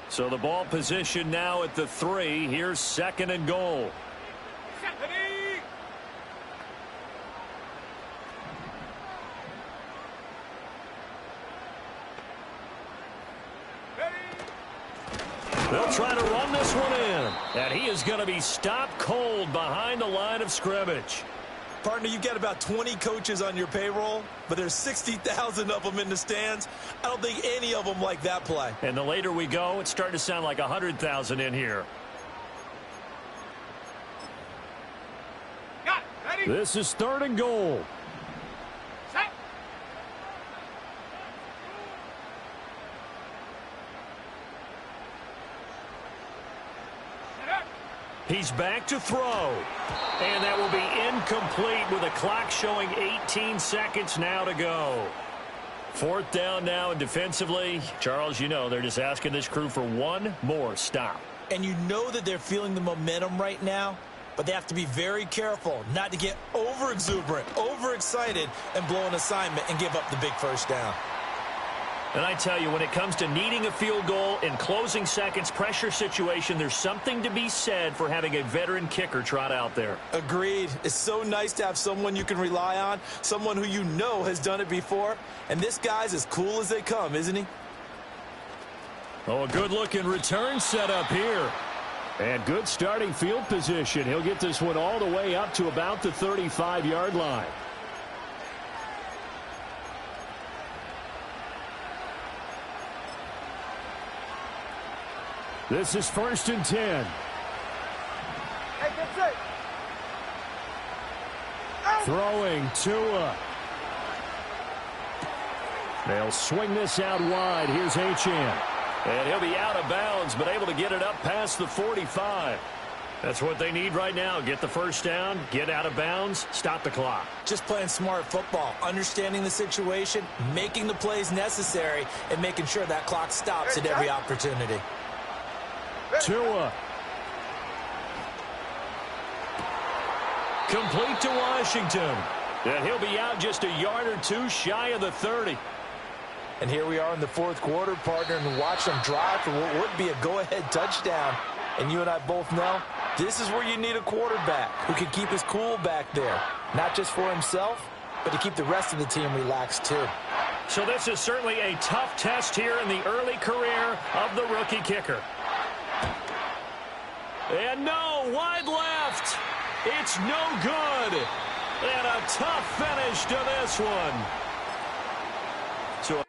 So the ball position now at the 3. Here's 2nd and goal. Stephanie. They'll try to run this one in. And he is going to be stopped cold behind the line of scrimmage. Partner, you've got about 20 coaches on your payroll, but there's 60,000 of them in the stands. I don't think any of them like that play. And the later we go, it's starting to sound like 100,000 in here. Got it. Ready? This is 3rd and goal. Set. Set up. He's back to throw. And that will be incomplete with a clock showing 18 seconds now to go. 4th down now, and defensively, Charles, you know, they're just asking this crew for one more stop. And you know that they're feeling the momentum right now, but they have to be very careful not to get over-exuberant, over-excited, and blow an assignment and give up the big 1st down. And I tell you, when it comes to needing a field goal in closing seconds, pressure situation, there's something to be said for having a veteran kicker trot out there. Agreed. It's so nice to have someone you can rely on, someone who you know has done it before. And this guy's as cool as they come, isn't he? Oh, a good-looking return set up here. And good starting field position. He'll get this one all the way up to about the 35-yard line. This is 1st and 10. Hey, get set. Throwing Tua. They'll swing this out wide. Here's Achane. And he'll be out of bounds, but able to get it up past the 45. That's what they need right now. Get the 1st down, get out of bounds, stop the clock. Just playing smart football, understanding the situation, making the plays necessary, and making sure that clock stops at every opportunity. Tua. Complete to Washington. And he'll be out just a yard or 2 shy of the 30. And here we are in the 4th quarter, partner, and watch them drive for what would be a go-ahead touchdown. And you and I both know this is where you need a quarterback who can keep his cool back there, not just for himself, but to keep the rest of the team relaxed too. So this is certainly a tough test here in the early career of the rookie kicker. And no, wide left. It's no good. And a tough finish to this one. So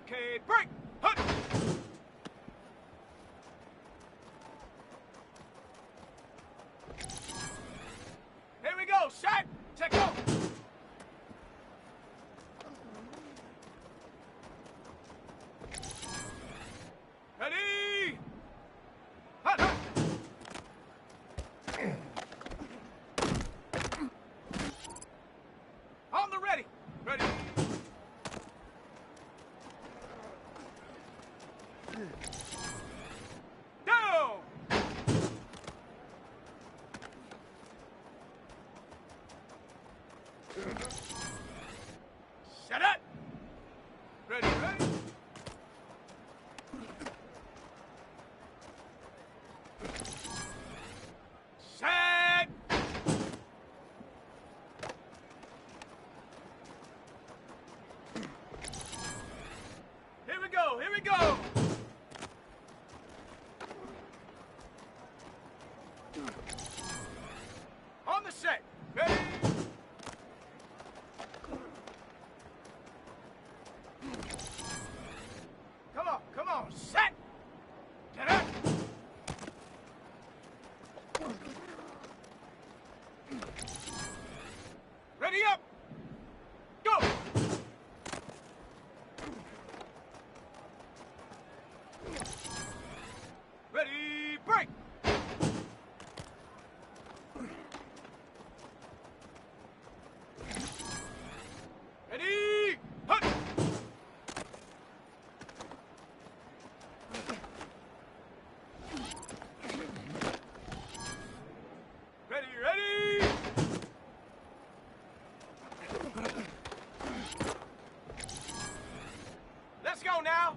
Okay, break. Hut. Here we go. Shot. Check out. Ready. Hut, hut. On the ready. Ready. Down. Shut up. Ready, ready. Set. Here we go, here we go. On the set. Ready. Come on, set. Get up. Ready up. Go. Ready, break. Ready, hut. Ready, ready. Let's go now.